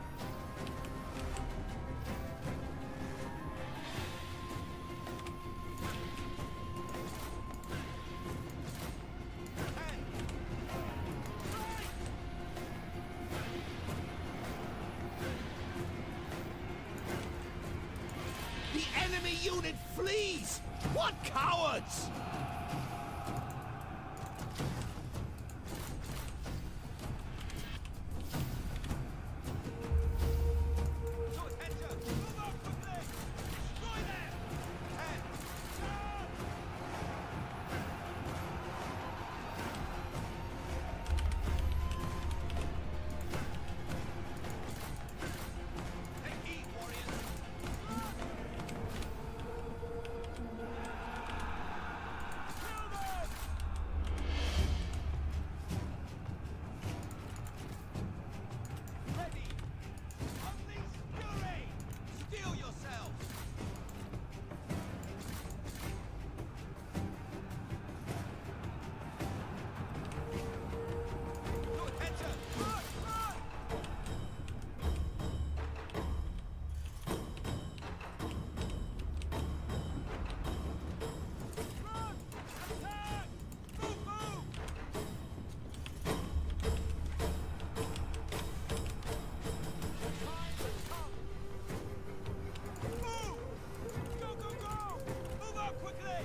The enemy unit flees! What cowards! To attention! Move out quickly! Destroy them! Head! Down! Take heed, warriors! Ready! Unleash fury! Steel yourselves! To attention! March! March! Run! Attack! Move! Move! Move! Go, go, go! Move out quickly!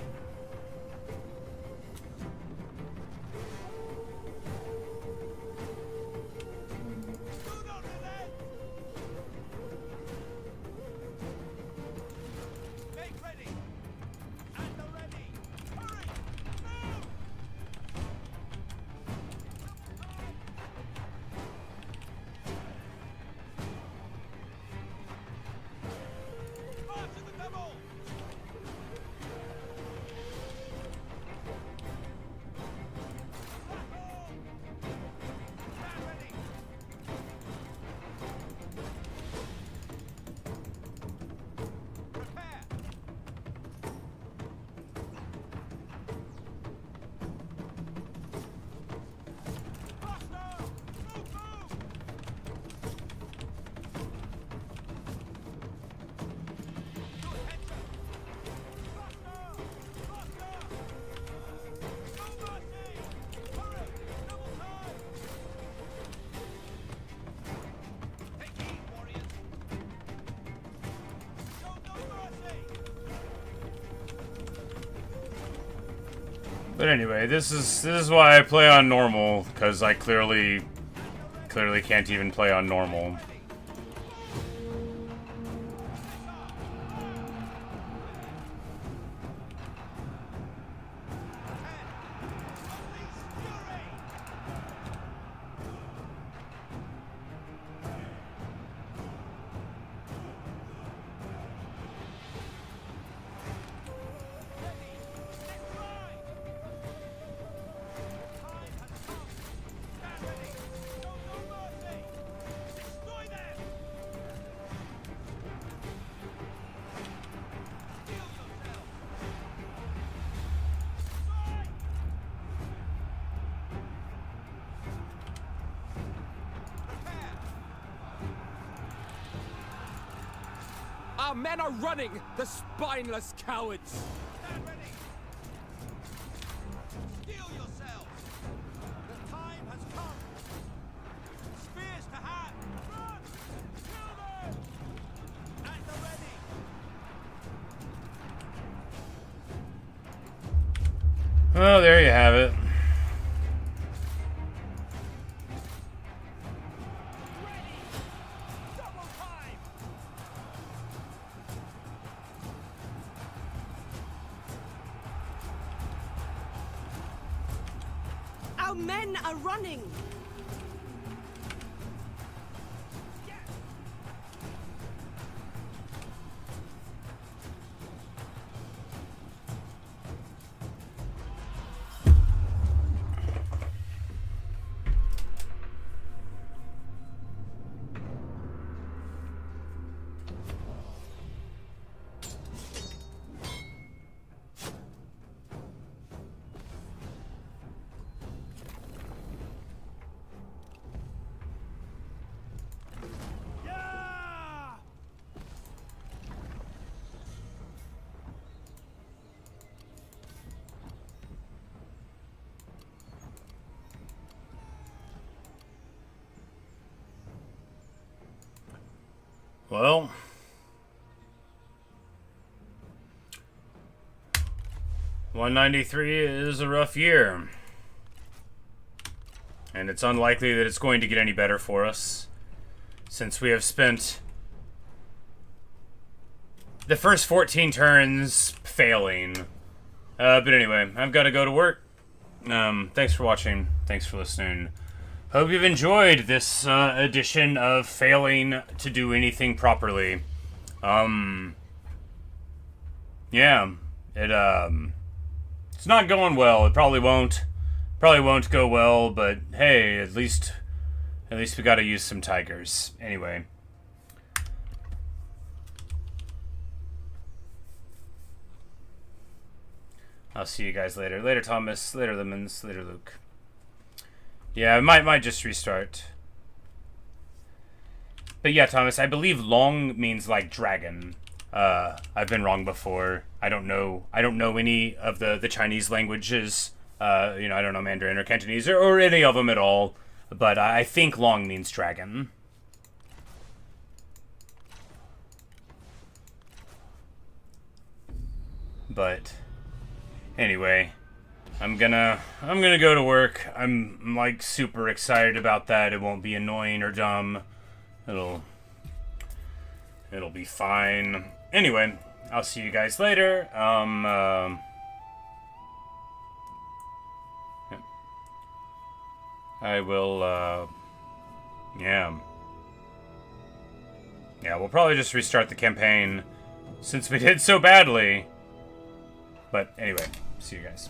Do not relent! Make ready! At the ready! Hurry! Move! March to the double! Battle! Stand ready! Prepare! Faster! Move! Move! To attention! Faster! Faster! No mercy! Hurry! Double time! Take heed, warriors! Show no mercy! But anyway, this is why I play on normal, because I clearly can't even play on normal. Unleash fury! Ready! Next line! Time has come! Stand ready! Show no mercy! Destroy them! Steel yourself! Strike! Prepare! Our men are running, the spineless cowards! Stand ready! Steel yourselves! The time has come! Spears to hand! Run! Kill them! At the ready! Well, there you have it. Ready! Double time! Our men are running! Yeah! Well, $193 is a rough year. And it's unlikely that it's going to get any better for us, since we have spent the first 14 turns failing. But anyway, I've got to go to work. Thanks for watching. Thanks for listening. Hope you've enjoyed this edition of failing to do anything properly. Yeah, it's not going well. It probably won't go well, but hey, at least we got to use some tigers. Anyway. I'll see you guys later. Later, Thomas. Later, Lemons. Later, Luke. Yeah, I might just restart. But yeah, Thomas, I believe long means like dragon. I've been wrong before. I don't know any of the Chinese languages. I don't know Mandarin or Cantonese or any of them at all. But I think long means dragon. But anyway, I'm gonna go to work. I'm like super excited about that. It won't be annoying or dumb. It'll be fine. Anyway, I'll see you guys later. I will, yeah, we'll probably just restart the campaign since we did so badly. But anyway, see you guys.